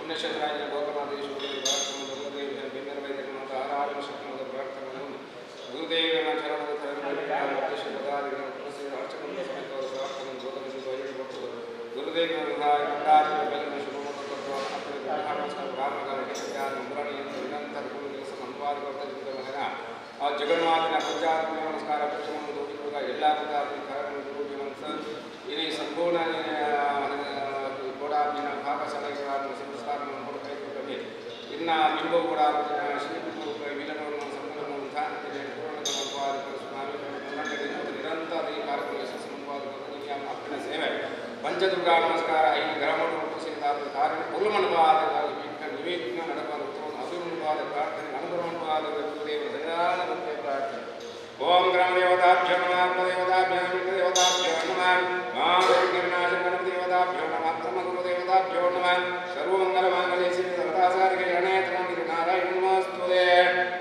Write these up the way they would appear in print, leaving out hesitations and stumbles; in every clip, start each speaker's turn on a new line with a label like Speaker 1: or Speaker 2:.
Speaker 1: ಪುಣ್ಯಕ್ಷೇತ್ರಾಯ ಲೋಕನಾಥೇಶ್ವರಿ ಪ್ರಾರ್ಥನೆ ಗುರುದೇವಿಯ ಬೆನ್ನರ ವೈದ್ಯನಾಥ ಆರಾಮ ಶಕ್ತಿಯಾದ ಪ್ರಾರ್ಥನೆಗಳನ್ನು ಗುರುದೇವನ ಚರಣದ ಪದಾಧಿಗಳ ತುಳಸಿಯ ಅರ್ಚಕನ ಸಮೇತವಾದ ಪ್ರಾರ್ಥನೆ ಗೋತನಿಂದ ಹೇಳಿಕೊಟ್ಟರು ಗುರುದೇವನ ಮಂಡಾದಿಗಳ ಬೆಲೆನ ಶುಭಮತತ್ವ ಅಪ್ಪಣೆ ನಮಸ್ಕಾರ ಕಾರಣಗಾರಕ್ಕೆ ಸತ್ಯಾದ ಮುರಾಣಿಯನ್ನು ನಿರಂತರ ಗುರುಗಳಿಗೆ ಅನುವಾದ ಕೊಡ್ತಾ ಆ ಜಗನ್ಮಾತನ ಪಂಚಾತ್ಮ ನಮಸ್ಕಾರ ಪಕ್ಷವನ್ನು ದೋಷಿಕೊಳ್ಳುವ ಎಲ್ಲ ಪದಾರ್ಥ ಕಾರ್ಯಗಳನ್ನು ಇನಿ ಸಂಪೂರ್ಣ ಕೋಡಾಪಿನ ಭಾಗ ಸಲಹೆಗಳನ್ನು ಸಂಸ್ಕಾರವನ್ನು ಹೊರತುಪಡಿಸಿ ಇನ್ನ ಬಿಂಬ ಕೂಡ ಶ್ರೀಬಿಂಬ ವಿಲನವನ್ನು ಸಂಕಲನವನ್ನು ಧ್ಯಾನಕ್ಕೆ ಪೂರ್ಣದ ಸಂಪಾದಕರು ನಿರಂತರ ಈ ಕಾರ್ಯಕ್ರಮ ಯಶಸ್ಸು ಸಂಪಾದಕರು ಅಪ್ಪನ ಸೇವೆ ಪಂಚದುರ್ಗಾ ನಮಸ್ಕಾರ ಐದು ಗ್ರಾಮಗಳು ಉಪಸ್ಥಿತಾದ ಕಾರ್ಯ ಕುಲಮನವಾದ ನಿವೇದಿನ ನಡೆಬಾರ ಅಭಿಮುಖವಾದ ಪ್ರಾರ್ಥನೆ ಅನುಗುಣವಾದ ಗುರುದೇವ ದಯಾನ ಮುಖ್ಯ ಪ್ರಾರ್ಥನೆ ಓಂ ಗ್ರಾಮ ದೇವತಾಭ್ಯೋ ನಮಃ ದೇವತಾಭ್ಯೋ ದೇವತಾಭ್ಯೋ ನಮಃ ಮಹಾದೇವನಾಶ ದೇವತಾಭ್ಯೋ ನಮಃ ತಮ ಗುರು ದೇವತಾಭ್ಯೋ ನಮಃ ಸರ್ವಮಂಗಲ ಮಾಂಗಲ್ಯ ಶಿವ ಸರ್ವಸಾರಿಗೆ ಗಣೇಶ ನಾರಾಯಣ ನಮಸ್ತುತೆ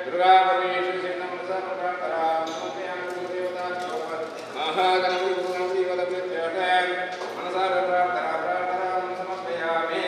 Speaker 1: ದುರ್ಗಾ ಪರಮೇಶ್ವರಿ ನಮಃ ಸರ್ವಪ್ರಾರ್ಥನಾ ನಮಸ್ತೆ ಗುರು ದೇವತಾಭ್ಯೋ ಮಹಾಗಣಪತಿ ಗುರು ದೇವತಾಭ್ಯೋ ಮನಸಾರ ಪ್ರಾರ್ಥನಾ ಸಮರ್ಪಯಾಮಿ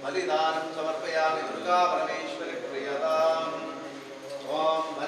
Speaker 2: बलिदानं समर्पयामि दुर्गा परमेश्वरी प्रियताम् ओम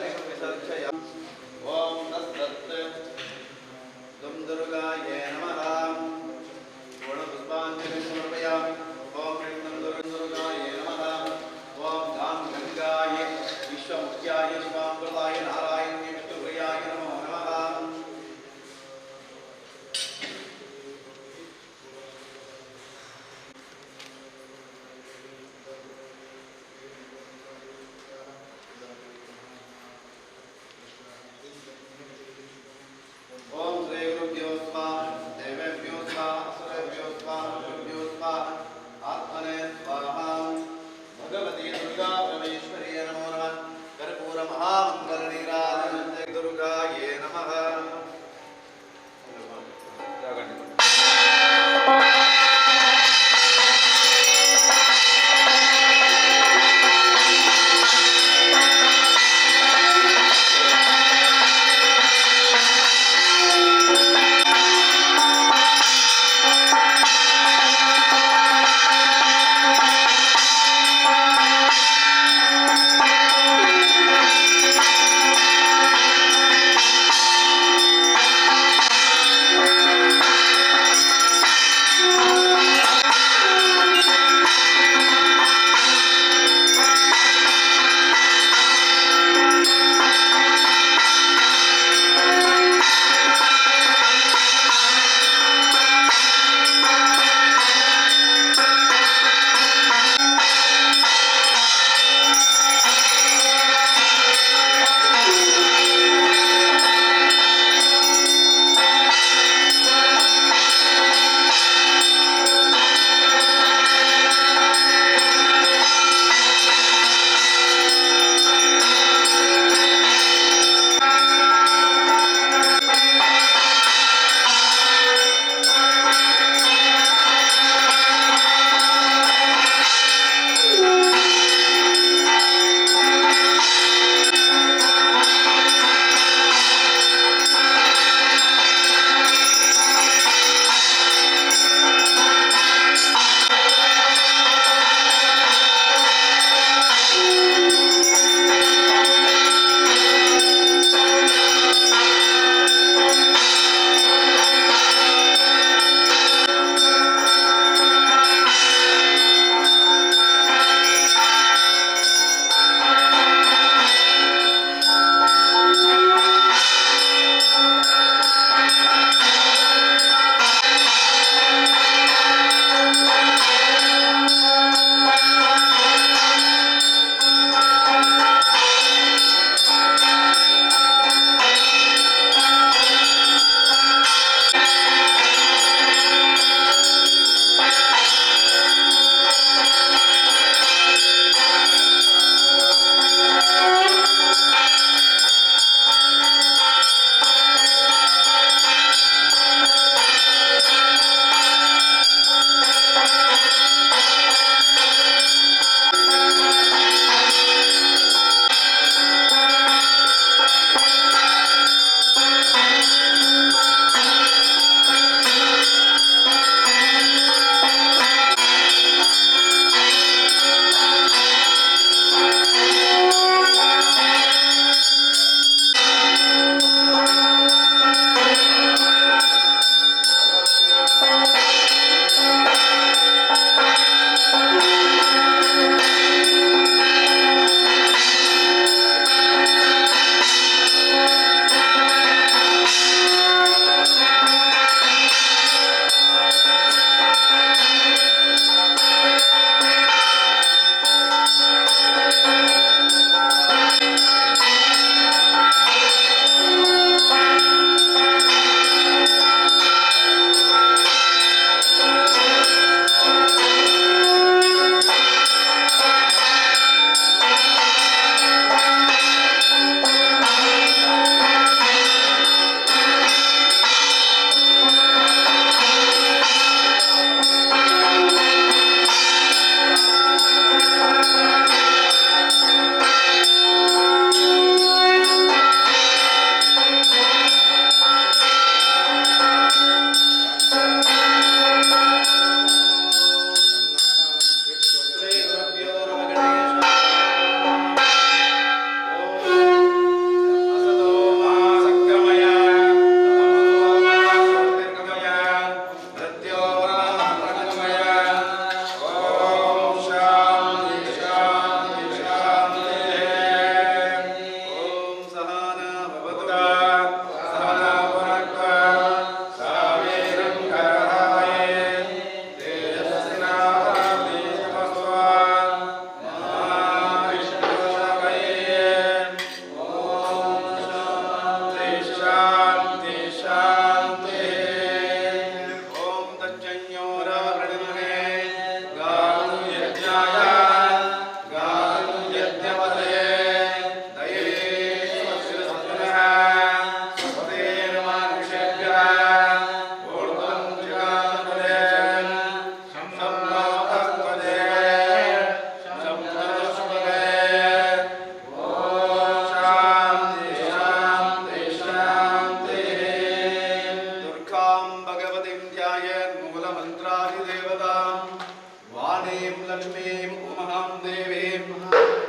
Speaker 2: लक्ष्मीं उमां देवीं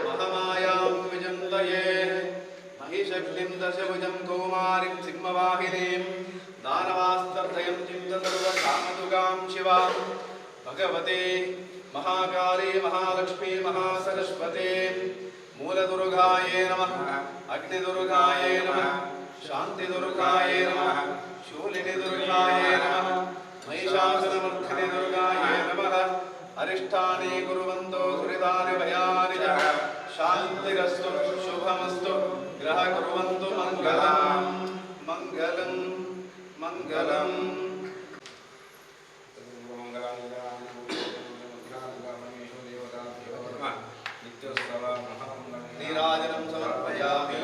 Speaker 2: महामायां विजन्तये महिषग्निं दशभुजं कौमारीं सिंहवाहिनीं दानवास्तर्धयं चिन्तसर्वकामदुगां शिवां भगवते महाकाली महालक्ष्मी महासरस्वते मूलदुर्गाये नमः अग्निदुर्गाये नमः शान्तिदुर्गाये नमः शूलिनी दुर्गाये नमः महिषासुरमर्दिनी दुर्गाये नमः अरिष्टानि कुर्वन्तो दुरितानि भयानि च शान्तिरस्तु शुभमस्तु ग्रह कुर्वन्तु मङ्गलम् मङ्गलम् मङ्गलम् नीराजनं समर्पयामि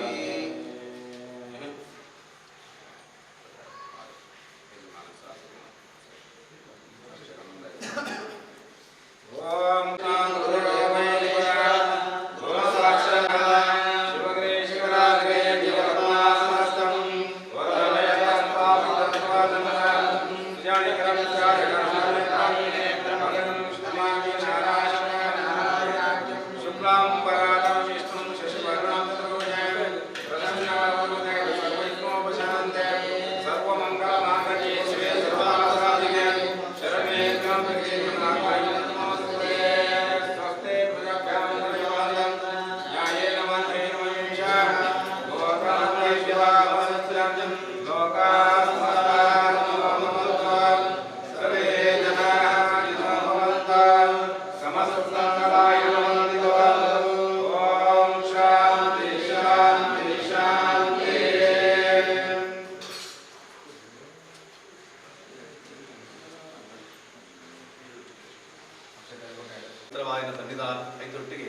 Speaker 2: ಸನ್ನಿಧಾನ ಐದೊಟ್ಟಿಗೆ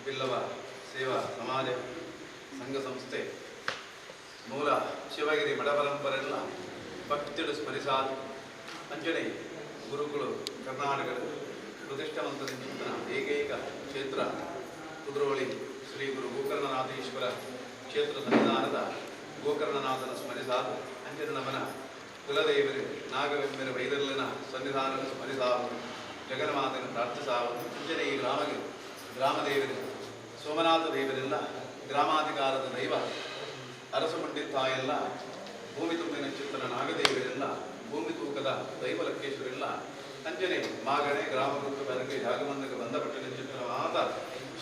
Speaker 2: ಬಿಲ್ಲವ ಸೇವಾ ಸಮಾಜ ಸಂಘ ಸಂಸ್ಥೆ ಮೂಲ ಶಿವಗಿರಿ ಮಠ ಪರಂಪರೆಲ್ಲ ಭಕ್ತಿಡು ಸ್ಮರಿಸಾದ ಅಂಜನೆ ಗುರುಗಳು ಕರ್ನಾಟಕದ ಪ್ರತಿಷ್ಠಾವಂತ ಚಿಂತನ ಏಕೈಕ ಕ್ಷೇತ್ರ ಕುದ್ರೋಳಿ ಶ್ರೀ ಗುರು ಗೋಕರ್ಣನಾಥೇಶ್ವರ ಕ್ಷೇತ್ರ ಸನ್ನಿಧಾನದ ಗೋಕರ್ಣನಾಥನ ಸ್ಮರಿಸಾದ ಅಂಜನ ನಮನ ಕುಲದೇವರು ನಾಗವೆಂಬರ ವೈದರ್ಲಿನ ಸನ್ನಿಧಾನ ಸ್ಮರಿಸಾವು ಜಗನ್ಮಾತನ ಪ್ರಾರ್ಥಿಸಾವು ಅಂಜನೆ ಈ ಗ್ರಾಮದೇವರು ಸೋಮನಾಥ ದೇವರೆಲ್ಲ ಗ್ರಾಮಾಧಿಕಾರದ ದೈವ ಅರಸು ಪಂಡಿತಾಯೆಲ್ಲ ಭೂಮಿ ತುಂಬಿನ ಚಿತ್ತನ ನಾಗದೇವರೆಲ್ಲ ಭೂಮಿ ತೂಕದ ದೈವ ಲಕ್ಕೇಶ್ವರೆಲ್ಲ ಅಂಜನೆ ಮಾಗಣೆ ಗ್ರಾಮಗುತ್ತು ಬೆರಕೆ ಜಾಗಮಂದಕ್ಕೆ ಬಂಧಪಟ್ಟಿನ ಚಿತ್ತನ ಮಾತ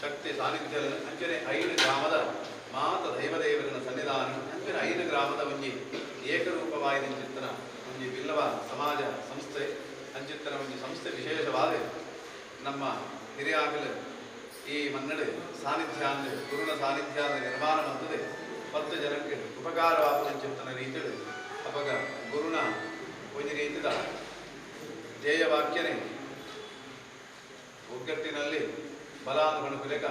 Speaker 2: ಶಕ್ತಿ ಸಾನ್ನಿಧ್ಯ ಅಂಜನೆ 5 ಗ್ರಾಮದ ಮಾತ ದೈವದೇವರನ ಸನ್ನಿಧಾನ ಅಂಜನೆ 5 ಗ್ರಾಮದ ಒಂಜಿ ಏಕರೂಪವಾಯಿನ ಚಿತ್ತನ ಒಂಜಿ ಬಿಲ್ಲವ ಸಮಾಜ ಸಂಸ್ಥೆ ಅಂಚಿತ್ತನ ಒಂಜಿ ಸಂಸ್ಥೆ ವಿಶೇಷವಾದ ನಮ್ಮ ಹಿರಿಯಾಗಲು ಈ ಮನ್ನಡೆ ಸಾನ್ನಿಧ್ಯ ಗುರುನ ಸಾನ್ನಿಧ್ಯ ನಿರ್ಮಾಣ ಮಂತದೆ 10 ಜನಕ್ಕೆ ಉಪಕಾರವಾದ ಚಿಂತನ ರೀತಿಯಲ್ಲಿ ಅಪಗ ಗುರುನ ಒಂದು ರೀತಿಯ ಧ್ಯೇಯವಾಕ್ಯನೇ ಒಗ್ಗಟ್ಟಿನಲ್ಲಿ ಬಲಾನುಗಣ ಕುಲೆಗ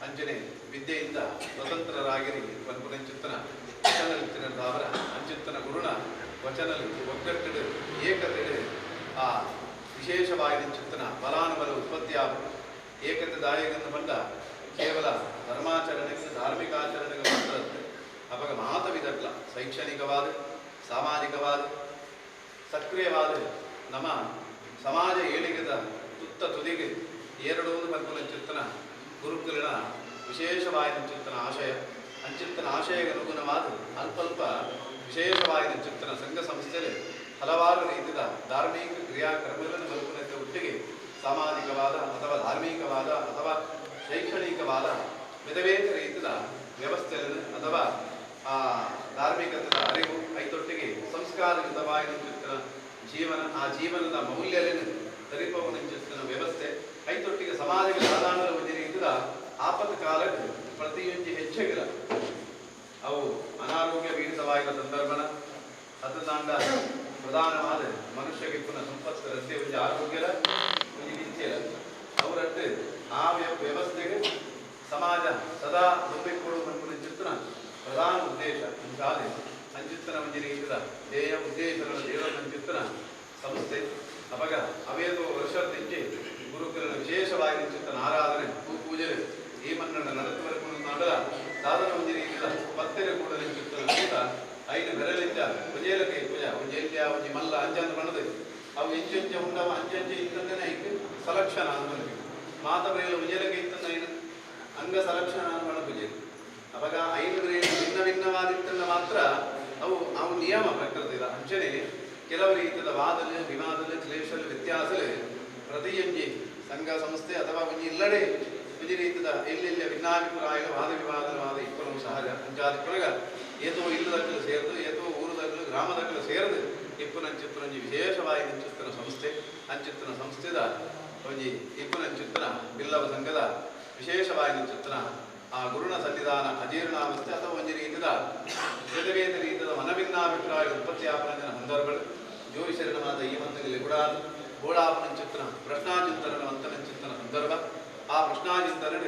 Speaker 2: ಅಂಜನೆ ವಿದ್ಯೆಯಿಂದ ಸ್ವತಂತ್ರರಾಗಿರಿ ಪನ್ಪುನ ಚಿತ್ತನ ವಚನ ಅವರ ಅಂಚಿತ್ತನ ಗುರುನ ವಚನಲ್ಲಿ ಒಗ್ಗಟ್ಟಿಡು ಏಕತೆಡು ಆ ವಿಶೇಷವಾಗಿ ಚಿತ್ತನ ಬಲಾನುಬಲ ಉತ್ಪತ್ತಿಯಾಗ ಏಕತೆ ದಾಯಗಳನ್ನು ಬಂದ ಕೇವಲ ಧರ್ಮಾಚರಣೆಗೆ ಧಾರ್ಮಿಕಾಚರಣೆಗೆ ಮಾತ್ರ ಅವಾಗ ಮಾತವಿದಲ್ಲ ಶೈಕ್ಷಣಿಕವಾದ ಸಾಮಾಜಿಕವಾದ ಸಕ್ರಿಯವಾದ ನಮ್ಮ ಸಮಾಜ ಏಳಿಗೆದ ತುತ್ತ ತುದಿಗೆ ಎರಡೊಂದು ಪನ್ಪುನ ಚಿತ್ತನ ಗುರುಕುಲಿನ ವಿಶೇಷವಾದ ಚಿತ್ತನ ಆಶಯ ಅಂಚಿತ್ತನ ಆಶಯಕ್ಕೆ ಅನುಗುಣವಾದ ಅಲ್ಪ ವಿಶೇಷವಾದ ಚಿತ್ತನ ಸಂಘ ಸಂಸ್ಥೆಯಲ್ಲಿ ಹಲವಾರು ರೀತಿಯ ಧಾರ್ಮಿಕ ಕ್ರಿಯಾಕ್ರಮಗಳನ್ನು ಬದುಕಿನ ಒಟ್ಟಿಗೆ ಸಾಮಾಜಿಕವಾದ ಅಥವಾ ಧಾರ್ಮಿಕವಾದ ಅಥವಾ ಶೈಕ್ಷಣಿಕವಾದ ವಿಧವೇಧ ರೀತಿಯ ವ್ಯವಸ್ಥೆಯನ್ನು ಅಥವಾ ಆ ಧಾರ್ಮಿಕತೆಯ ಅರಿವು ಐತೊಟ್ಟಿಗೆ ಸಂಸ್ಕಾರಯುತವಾದ ಚಿತ್ತನ ಜೀವನ ಆ ಜೀವನದ ಮೌಲ್ಯಗಳನ್ನು ತರಿಪವನ ಚಿತ್ತನ ವ್ಯವಸ್ಥೆ ಐತೊಟ್ಟಿಗೆ ಸಮಾಜಕ್ಕೆ ಸಾಧಾರಣ ಒಂದು ರೀತಿಯ ಆಪತ್ಕಾಲಕ್ಕೆ ಪ್ರತಿಯೊಂದು ಹೆಚ್ಚಿಗಿಲ್ಲ ಅವು ಅನಾರೋಗ್ಯ ಪೀಡಿತವಾದ ಸಂದರ್ಭನ ಹತತಾಂಡ ಪ್ರಧಾನವಾದ ಮನುಷ್ಯಗೆ ಪುನಃ ಸಂಪತ್ತು ರಸ್ತೆ ಒಂದು ಆರೋಗ್ಯದ ಒಂದು ನಿತ್ಯದ ಅವರಟ್ಟು ಆ ವ್ಯವಸ್ಥೆಗೆ ಸಮಾಜ ಸದಾ ತುಂಬಿಕೊಳ್ಳುವ ಚಿತ್ರಣ ಪ್ರಧಾನ ಉದ್ದೇಶ ಇಂತಾದೆ ಸಂಚಿತ್ತನ ಒಂದು ರೀತಿಯ ಧ್ಯೇಯ ಉದ್ದೇಶಗಳ ದೇವರ ಸಂಚಿತ್ತನ ಸಂಸ್ಥೆ ಅವಾಗ ಅವೇದು ವರ್ಷದಿಂಚೆ ಗುರುಕುಲನ ವಿಶೇಷವಾಗಿ ಚಿತ್ತನ ಆರಾಧನೆ ಪೂಜೆ ಈ ಮನ್ನಡ ನಡೆಸುವರೆಗೂ ಮಾಡಲ ಸಾಧನ ಒಂದು ರೀತಿಯ ಪತ್ತೆರೆ ಕೂಡ ಚಿತ್ತನ ಐದು ಬೆರಳಿಂದ ಪೂಜೆಲಕ್ಕೆ ಪೂಜಾ ಪೂಜೆಯ ಒಂದು ಮಲ್ಲ ಅಂಜಂದು ಬಣ್ಣದು ಅವು ಎಂಚು ಉಂಡವ ಅಂಚೆ ಇಂತಂದನೆ ಐದು ಸಲಕ್ಷಣ ಅಂತ ಮಾತವರೆಲ್ಲ ಉಜಲಕ್ಕೆ ಇತ್ತನ್ನ ಏನು ಅಂಗ ಸಲಕ್ಷಣ ಪೂಜೆ ಅವಾಗ 5 ಭಿನ್ನ ಭಿನ್ನವಾದಿತ್ತನ್ನ ಮಾತ್ರ ಅವು ನಿಯಮ ಪ್ರಕೃತಿದ ಅಂಚನೆ ಕೆಲವು ರೀತಿಯ ವಾದಲು ವಿವಾದಲು ಕ್ಲೇಶಲು ವ್ಯತ್ಯಾಸಲು ಪ್ರತಿಯೊಂದು ಸಂಘ ಸಂಸ್ಥೆ ಅಥವಾ ಒಂಜಿ ಇಲ್ಲಡೆ ಒಂಜಿ ರೀತಿಯ ಎಲ್ಲೆಲ್ಲ ಭಿನ್ನಾಭಿಪ್ರಾಯ ವಾದ ವಿವಾದ ಇಪ್ಪನು ಸಹಜ ಅಂಚಾದಿಪ್ಪನಗ ಏತೋ ಇಲ್ಲದಕ್ಕಲು ಸೇರಿದು ಏತೋ ಊರದಕ್ಕಲು ಗ್ರಾಮದಕ್ಕಲು ಸೇರಿದು ಇಪ್ಪನಂಚಿಪ್ಪನಂಜಿ ವಿಶೇಷವಾಗಿ ಅಂಚಿತ್ತನ ಸಂಸ್ಥೆ ಅಂಚಿತ್ತನ ಸಂಸ್ಥೆದ ಒಂಜಿ ಇಪ್ಪನಂಚಿತ್ತನ ಬಿಲ್ಲವ ಸಂಘದ ವಿಶೇಷವಾಗಿ ಅಂಚಿತ್ತನ ಆ ಗುರುನ ಸನ್ನಿಧಾನ ಅಜೀರ್ಣಾವಸ್ಥೆ ಅಥವಾ ಒಂಜಿ ರೀತಿಯ ಬೇರೆ ರೀತಿಯ ಮನಭಿನ್ನಾಭಿಪ್ರಾಯ ಉತ್ಪತ್ತಿಯಾಪನ ಸಂದರ್ಭಗಳು ಜೋಯಿಶರಣವಾದ ಈ ಮಂತ್ರದಲ್ಲಿ ಕೂಡ ಗೋಳಾಪನಂಚಿತ್ತನ ಪ್ರಶ್ನಾಚಿಂತನ ಮಂತ್ರನಂಚಿತ್ತನ ಸಂದರ್ಭ ಆ ಪ್ರಶ್ನಾಚಿಂತನದ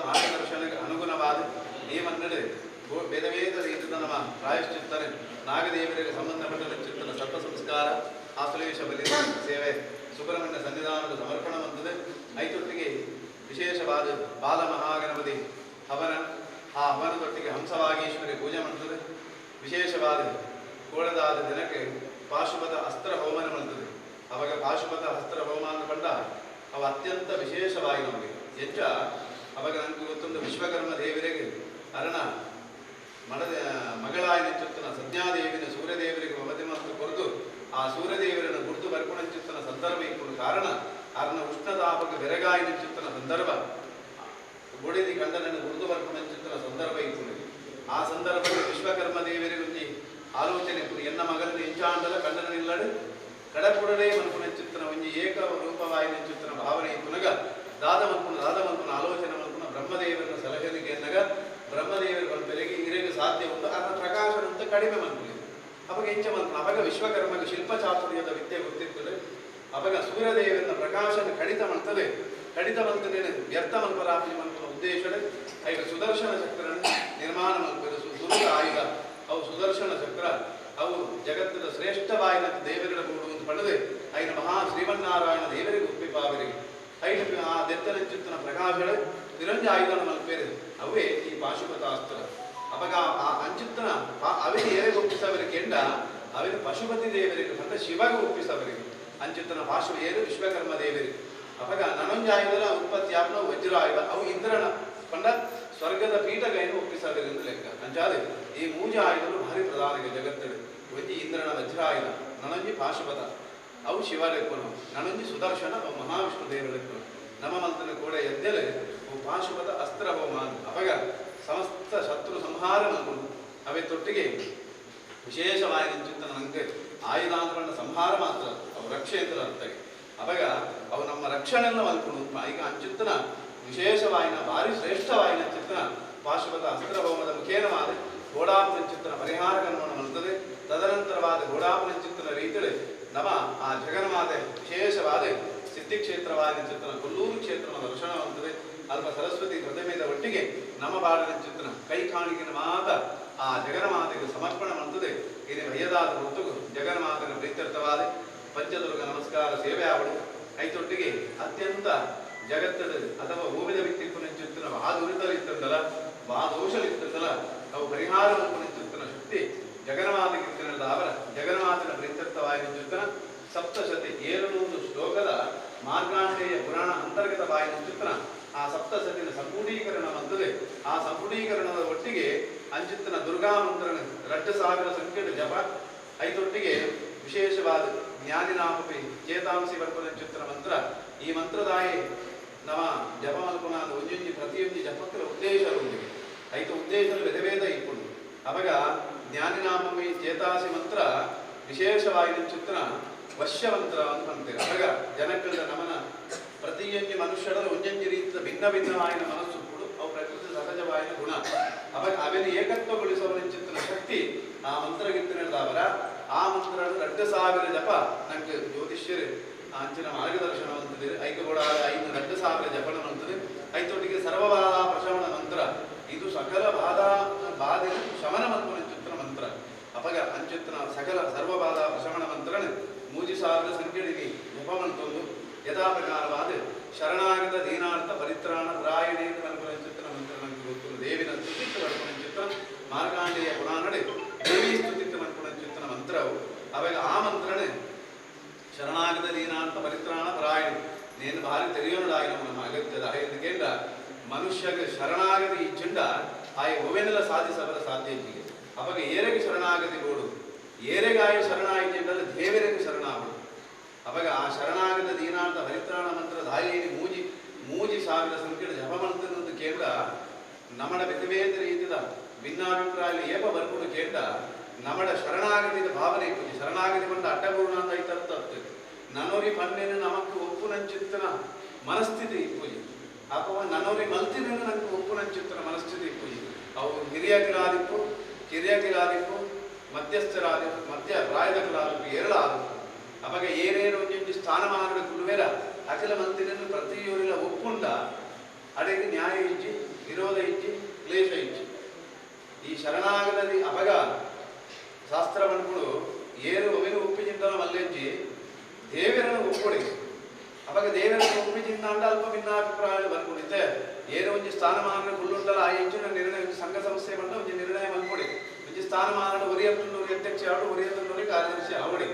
Speaker 2: ಮಾರ್ಗದರ್ಶನಕ್ಕೆ ಅನುಗುಣವಾದ ನಿಯಮನ್ನಡೆ ಬೇರೆ ರೀತಿಯ ನಮ್ಮ ಪ್ರಾಯಶ್ಚಿತ್ತನೆ ನಾಗದೇವರಿಗೆ ಸಂಬಂಧಪಟ್ಟ ಚಿತ್ತನ ಸಪ್ತ ಸಂಸ್ಕಾರ ಆಶ್ಲೇಷ ಬಲಿ ಸೇವೆ ಸುಬ್ರಹ್ಮಣ್ಯ ಸನ್ನಿಧಾನದ ಸಮರ್ಪಣ ಬಂದಿದೆ ಐತೊಟ್ಟಿಗೆ ವಿಶೇಷವಾದ ಬಾಲ ಮಹಾಗಣಪತಿ ಹವನ ಆ ಹವನದೊಟ್ಟಿಗೆ ಹಂಸವಾಗೀಶ್ವರಿ ಪೂಜೆ ಮಾಡ್ತದೆ ವಿಶೇಷವಾದ ಕೋಳದಾದ ದಿನಕ್ಕೆ ಪಾಶುಪತ ಅಸ್ತ್ರ ಹೋಮನ ಮಾಡ್ತದೆ ಅವಾಗ ಪಾಶುಪತ ಅಸ್ತ್ರ ಹೋಮ ಅಂತ ಬಂದ ಅವು ಅತ್ಯಂತ ವಿಶೇಷವಾಗಿ ನಮಗೆ ಹೆಚ್ಚ ಅವಾಗ ನನಗೆ ಗೊತ್ತೊಂದು ವಿಶ್ವಕರ್ಮ ದೇವರಿಗೆ ಅರಣ ಮಗಳಾಗಿ ನಿಂಚುತ್ತನ ಸಜ್ಞಾದೇವಿನ ಸೂರ್ಯದೇವರಿಗೆ ಮಮತೆ ಮತ್ತು ಕೊರೆದು ಆ ಸೂರ್ಯದೇವರನ್ನು ಗುರುತು ಬರ್ಕೊಂಡಂಚಿತ್ತನ ಸಂದರ್ಭ ಇಕ್ಕುಡು ಕಾರಣ ಅರನ ಉಷ್ಣತಾಪಕ ಬೆರಗಾಯಿ ನಿಂಚುತ್ತನ ಸಂದರ್ಭ ಗುಡಿದಿ ಕಂಡನನ್ನು ಗುರುತು ಬರ್ಕೊಂಡಂಚಿತ್ತನ ಸಂದರ್ಭ ಇಕ್ಕುಡು ಆ ಸಂದರ್ಭದಲ್ಲಿ ವಿಶ್ವಕರ್ಮ ದೇವರಿಗೆ ಒಂದು ಆಲೋಚನೆ ಇಕ್ಕುಡು ಎನ್ನ ಮಗನನ್ನು ಎಂಚಾಂಡಲ ಕಂಡನಿಲ್ಲಡು ಕಡಪುಡಲೇ ಮನ್ಪುಣಂಚಿತ್ತನ ಒಂಜಿ ಏಕ ರೂಪವಾಯಿ ನಿಂಚುತ್ತನ ಭಾವನೆ ಇಕ್ಕುನಗ ದಾದ ಮನ್ಪುನ ಆಲೋಚನೆ ಮನ್ಪುನ ಬ್ರಹ್ಮದೇವರನ್ನ ಸಲಹೆಗೆ ಎನ್ನಗ ಬ್ರಹ್ಮದೇವರ ಬೆಲೆಗೆ ಇರೆಗೆ ಸಾಧ್ಯ ಉಂಟು ಅದರ ಪ್ರಕಾಶ ಅಂತ ಕಡಿಮೆ ಮನ್ಪುಲಿ ಅವಾಗ ಎಂಚ ಮನ್ಪುನ ಅವಾಗ ವಿಶ್ವಕರ್ಮಗೆ ಶಿಲ್ಪಚಾತುರ್ಯದ ವಿದ್ಯೆ ಗೊತ್ತಿರ್ತದೆ ಅವಾಗ ಸೂರ್ಯದೇವರನ್ನ ಪ್ರಕಾಶನ ಕಡಿತ ಮಾಡ್ತದೆ ಕಡಿತ ಮಂತನೇನು ವ್ಯರ್ಥ ಮನ್ಪರಾಪಿ ಮನ್ಪುನ ಉದ್ದೇಶದ ಈಗ ಸುದರ್ಶನ ಚಕ್ರನ ನಿರ್ಮಾಣ ಮನ್ಪುರ ಸುರುಳ ಆಯುಧ ಅವು ಸುದರ್ಶನ ಚಕ್ರ ಅವು ಜಗತ್ತದ ಶ್ರೇಷ್ಠವಾಯಿನ ದೇವರ ಕೂಡುವಂತ ಪಡೆದು ಐನ ಮಹಾ ಶ್ರೀಮನ್ನಾರಾಯಣ ದೇವರಿಗೆ ಉಪ್ಪಿಪಾವರಿಗೆ ಐನ ಆ ದೆತ್ತನಂಚಿತ್ತನ ಪ್ರಕಾಶಗಳು ನಿರಂಜ ಆಯುಧನ ಮಲ್ಪೇರು ಅವೇ ಈ ಪಾಶುಪತಾಸ್ತ್ರ ಅವಾಗ ಆ ಅಂಚಿತ್ತನ ಅವರಿಗೆ ಏರಿಗೆ ಒಪ್ಪಿಸವರಿಗೆ ಎಂಡ ಅವರಿಗೆ ಪಶುಪತಿ ದೇವರಿಗೆ ಅಂದ್ರೆ ಶಿವಗೆ ಒಪ್ಪಿಸವರಿಗೆ ಅಂಚಿತ್ತನ ಪಾಶು ಏರು ವಿಶ್ವಕರ್ಮ ದೇವರಿಗೆ ಅವಾಗ ನನೊಂಜಾಯುಧನ ಉತ್ಪತ್ತಿ ಆಪ್ನ ವಜ್ರಾಯುಧ ಅವು ಇಂದ್ರನ ಪಂಡ ಸ್ವರ್ಗದ ಪೀಠಗೈನು ಒಪ್ಪಿಸವರಿಗೆ ಅಂತ ಲೆಕ್ಕ ಅಂಚಾದೆ ಈ ಮೂಜ ಆಯುಧಗಳು ಭಾರಿ ಪ್ರಧಾನ ಜಗತ್ತಡು ಒಂಜಿ ಇಂದ್ರನ ವಜ್ರಾಯುಧ ನನೊಂಜಿ ಪಾಶುಪತ ಅವು ಶಿವ ಲೆಕ್ಕನು ನನೊಂಜಿ ಸುದರ್ಶನ ಅವು ಮಹಾವಿಷ್ಣು ದೇವರ ಲೆಕ್ಕನು ನಮ್ಮ ಮಂತ್ರನ ಕೂಡ ಎದ್ದಲೆ ಪಾಶುಪತ ಅಸ್ತ್ರ ಹೋಮ ಅವಾಗ ಸಮಸ್ತ ಶತ್ರು ಸಂಹಾರ ಮಲ್ಕೊಂಡು ಅವೇ ತೊಟ್ಟಿಗೆ ವಿಶೇಷವಾಗಿ ನಿಂಚಿತ್ತನ ನಂಗೆ ಆಯುಧಾಂತರನ್ನ ಸಂಹಾರ ಮಾತ್ರ ಅವು ರಕ್ಷೆ ಅಂತ ಅರ್ಥ ಅವಾಗ ಅವು ನಮ್ಮ ರಕ್ಷಣೆಯನ್ನು ಮಲ್ಕೊಂಡು ಈಗ ಅಂಚಿತ್ತನ ವಿಶೇಷವಾಯಿನ ಭಾರಿ ಶ್ರೇಷ್ಠವಾಯಿನ ಚಿತ್ತನ ಪಾಶುಪತ ಅಸ್ತ್ರ ಹೋಮದ ಮುಖೇನವಾದ ಗೋಡಾಪನ ಚಿತ್ತನ ಪರಿಹಾರ ಕರ್ಮವನ್ನು ಮಲ್ತದೆ ತದನಂತರವಾದ ಗೋಡಾಪನ ಚಿತ್ತನ ರೀತಿಯಲ್ಲಿ ನಮ್ಮ ಆ ಜಗನ್ಮಾತೆ ವಿಶೇಷವಾದ ಸಿದ್ಧಿಕ್ಷೇತ್ರವಾದ ಚಿತ್ತನ ಕೊಲ್ಲೂರು ಕ್ಷೇತ್ರದ ದರ್ಶನವಾಗುತ್ತದೆ ಅಲ್ಪ ಸರಸ್ವತಿ ಪ್ರತಿಮೆದ ಒಟ್ಟಿಗೆ ನಮ್ಮ ಬಾಡಿನ ಚಿತ್ರನ ಕೈ ಕಾಣಿಕೆನ ಮಾತ ಆ ಜಗನ್ಮಾತೆಗೆ ಸಮರ್ಪಣೆ ಮಾಡ್ತದೆ ಇದು ಭಯದಾದ ಹೊರತು ಜಗನ್ಮಾತೆನ ಪ್ರೀತ್ಯರ್ಥವಾದ ಪಂಚದುರ್ಗ ನಮಸ್ಕಾರ ಸೇವೆ ಆವಡು ಕೈತೊಟ್ಟಿಗೆ ಅತ್ಯಂತ ಜಗತ್ತದ ಅಥವಾ ಓವಿದ ವ್ಯಕ್ತಿತ್ವ ಚಿತ್ರನ ವಾದುರಿತಲಿತ್ತಂದಲ ವಾದೋಷಲಿತ್ತಂದಲ ಅವು ಪರಿಹಾರ ಚಿತ್ರನ ಶಕ್ತಿ ಜಗನ್ಮಾತೆಗಿರ್ತನದ ಅವರ ಜಗನ್ಮಾತನ ಪ್ರೀತ್ಯರ್ಥವಾದ ಚಿತ್ರನ ಸಪ್ತಶತಿ 700 ಶ್ಲೋಕದ ಮಾರ್ಗಾಂಡೇಯ ಪುರಾಣ ಅಂತರ್ಗತ ಬಾಯಿನ ಚಿತ್ರನ ಆ ಸಪ್ತಸತಿನ ಸಂಪೂರ್ಣೀಕರಣ ಬಂದದೆ ಆ ಸಂಪೂರ್ಣೀಕರಣದ ಒಟ್ಟಿಗೆ ಅಂಚಿತ್ತನ ದುರ್ಗಾ ಮಂತ್ರನ 2,000 ಸಂಖ್ಯೆಯ ಜಪ ಐತೊಟ್ಟಿಗೆ ವಿಶೇಷವಾದ ಜ್ಞಾನಿನಾಪಿ ಚೇತಾಂಸಿ ವರ್ಪದ ಚಿತ್ರ ಮಂತ್ರ ಈ ಮಂತ್ರದಾಯಿ ನವ ಜಪ ಮಲ್ಪನಾದ ಒಂಜೊಂಜಿ ಪ್ರತಿಯೊಂದು ಜಪಕ್ಕರ ಉದ್ದೇಶ ಒಂದಿಗೆ ಐದು ಉದ್ದೇಶಗಳು ವೇದ ಇಪ್ಪುಡು ಅವಾಗ ಜ್ಞಾನಿನಾಮಿ ಚೇತಾಸಿ ಮಂತ್ರ ವಿಶೇಷವಾಗಿ ಚಿತ್ರ ವಶ್ಯ ಮಂತ್ರ ಅಂತ ಅಂತಾರೆ ಅವಾಗ ಜನಕ್ಕಳ ನಮನ ಪ್ರತಿಯೊಂದು ಮನುಷ್ಯರ ಒಂಜೊಂದು ರೀತಿಯ ಭಿನ್ನ ಭಿನ್ನವಾಯಿನ ಮನಸ್ಸು ಕೂಡ ಅವು ಪ್ರಕೃತಿ ಸಹಜವಾಯಿನ ಗುಣ ಅವಾಗ ಅವೆಲ್ಲ ಏಕತ್ವಗೊಳಿಸುವ ಚಿತ್ರ ಶಕ್ತಿ ಆ ಮಂತ್ರಗಿತ್ತಿನವರ ಆ ಮಂತ್ರ 2,000 ಜಪ ನಂಗೆ ಜ್ಯೋತಿಷ್ಯರು ಅಂಚಿನ ಮಾರ್ಗದರ್ಶನ ಅಂತಂದ್ರೆ ಐಕಬೋಡ 2,000 ಜಪನ ಅಂತಂದ್ರೆ ಐತೊಟ್ಟಿಗೆ ಸರ್ವಬಾಧ ಪ್ರಶಮನ ಮಂತ್ರ ಇದು ಸಕಲ ಬಾಧೆ ಶಮನ ಮಂತ್ರ ಚಿತ್ರ ಮಂತ್ರ ಅಪಗ ಅಂಚಿತ್ರ ಸಕಲ ಸರ್ವಬಾಧ ಪ್ರಶಮನ ಮಂತ್ರನ 3,000 ಸಂಖ್ಯೆಗೆ ಜಪ ಮಂತೊಂದು ಯಥಾ ಪ್ರಕಾರವಾದ ಶರಣಾಗತ ದೀನಾರ್ಥ ಪರಿತ್ರಾಣ ರಾಯಣೆ ಚಿತ್ರ ಮಂತ್ರ ನಂಗೆ ಗೊತ್ತು ದೇವಿನ ಸ್ತುತಿತ್ತು ಮಾಡ್ಕೊಂಡ ಚಿತ್ರ ಮಾರ್ಗಾಂಡೇಯ ಪುರಾಣಡೆ ದೇವಿ ಸ್ತುತಿತ್ತು ಮಾಡ್ಕೊಂಡ ಚಿತ್ರ ಮಂತ್ರವು ಅವಾಗ ಆ ಮಂತ್ರನೇ ಶರಣಾಗತ ದೀನಾರ್ಥ ಪರಿತ್ರಾಣ ರಾಯಣೆ నేను భారీ తెలియనుడాయన మనం అగత్యದ ఎందుకంటే ಮನುಷ್ಯಗೆ ಶರಣಾಗತಿ ಇಚ್ಚಿಂಡ ಆಯ ಒವೆನೆಲ ಸಾಧಿಸಬಲ ಸಾಧ್ಯ ಇಚ್ಚಿಗೆ ಅವಾಗ ಏರೆಗೆ ಶರಣಾಗತಿ ಗೋಡು ಏರೆಗಾಯ ಶರಣಾಯಿಚಿಂಡಲ್ಲ ದೇವರಿಗೆ ಶರಣಾಗುಡು ಅವಾಗ ಆ ಶರಣಾಗತ ದೀನಾಂತ ಹರಿತ್ರಾಣ ಮಂತ್ರ ದಾಯಿನಿ ಮೂಜಿ ಸಾವಿರ ಸಂಖ್ಯೆಯ ಜಪ ಮಂತ್ರನಂದು ಕೇಂದ್ರ ನಮ್ಮಡ ಬೇರೆ ರೀತಿಯ ಭಿನ್ನಾಭಿಪ್ರಾಯ ಏಪ ಬರ್ಕೊಂಡು ಕೇಂದ್ರ ನಮ್ಮಡ ಶರಣಾಗತಿಯ ಭಾವನೆ ಇಪ್ಪು ಶರಣಾಗತಿ ಬಂದ ಅಡ್ಡಪೂರ್ಣ ಅಂತ ಐತರ್ಥ ನನೋರಿ ಪನ್ನೇನು ನಮಕ್ಕೆ ಒಪ್ಪು ನಂಚಿತ್ತನ ಮನಸ್ಥಿತಿ ಇಪ್ಪುಜಿ ಅಪ್ಪ ನನೋರಿ ಮಲ್ತಿನೇನು ನನಗೆ ಒಪ್ಪು ನಂಚಿತ್ತನ ಮನಸ್ಥಿತಿ ಇಪ್ಪುಜಿ ಅವು ಹಿರಿಯಕಿಲಾದಿಪ್ಪು ಕಿರಿಯಕಿಲಾದಿಪ್ಪು ಮಧ್ಯಸ್ಥರಾದಿಪ್ಪು ಮಧ್ಯ ಪ್ರಾಯದ ಕಿಲಾದಿಪ್ಪು ಎರಡಾದಿಪ್ಪು ಅವಾಗ ಏನೇನು ಒಂಜಿ ಸ್ಥಾನಮಾನದ ಕುಲುವೆರ ಅಖಿಲ ಮಂತ್ರಿಯನ್ನು ಪ್ರತಿಯೊರಿಲ ಒಪ್ಪುಂಡ ಅಡೆಗೆ ನ್ಯಾಯ ಇಜ್ಜಿ ವಿರೋಧ ಇಜ್ಜಿ ಕ್ಲೇಶ ಇಜ್ಜಿ ಈ ಶರಣಾಗತಿ ಅಪಗ ಶಾಸ್ತ್ರ ಬಂದ್ಗಳು ಏರು ಒವಿನ ಒಪ್ಪಿಜಿಂದ ಮಲ್ಲೆಜ್ಜಿ ದೇವರನ್ನು ಒಪ್ಪೊಡಿ ಅವಾಗ ದೇವರನ್ನು ಒಪ್ಪಿಜಿಂದ ಅಂಡ ಅಲ್ಪ ಭಿನ್ನಾಭಿಪ್ರಾಯ ಬರ್ಕೊಂಡಿದ್ದೆ ಏನು ಒಂಜಿ ಸ್ಥಾನಮಾನ ಕುಳ್ಳುಂಡಲ ಆ ಹೆಚ್ಚಿನ ನಿರ್ಣಯ ಸಂಘ ಸಂಸ್ಥೆ ಬಂದ ಒಂಜಿ ನಿರ್ಣಯ ಮಲ್ಕೊಡಿ ಒಂಜಿ ಸ್ಥಾನಮಾನ ಒರಿಯತ್ತುಂಡೂರಿ ಅಧ್ಯಕ್ಷ ಆಡು ಒರಿಯತ್ತುಂಡೂರಿ ಕಾರ್ಯದರ್ಶಿ ಆವಡಿ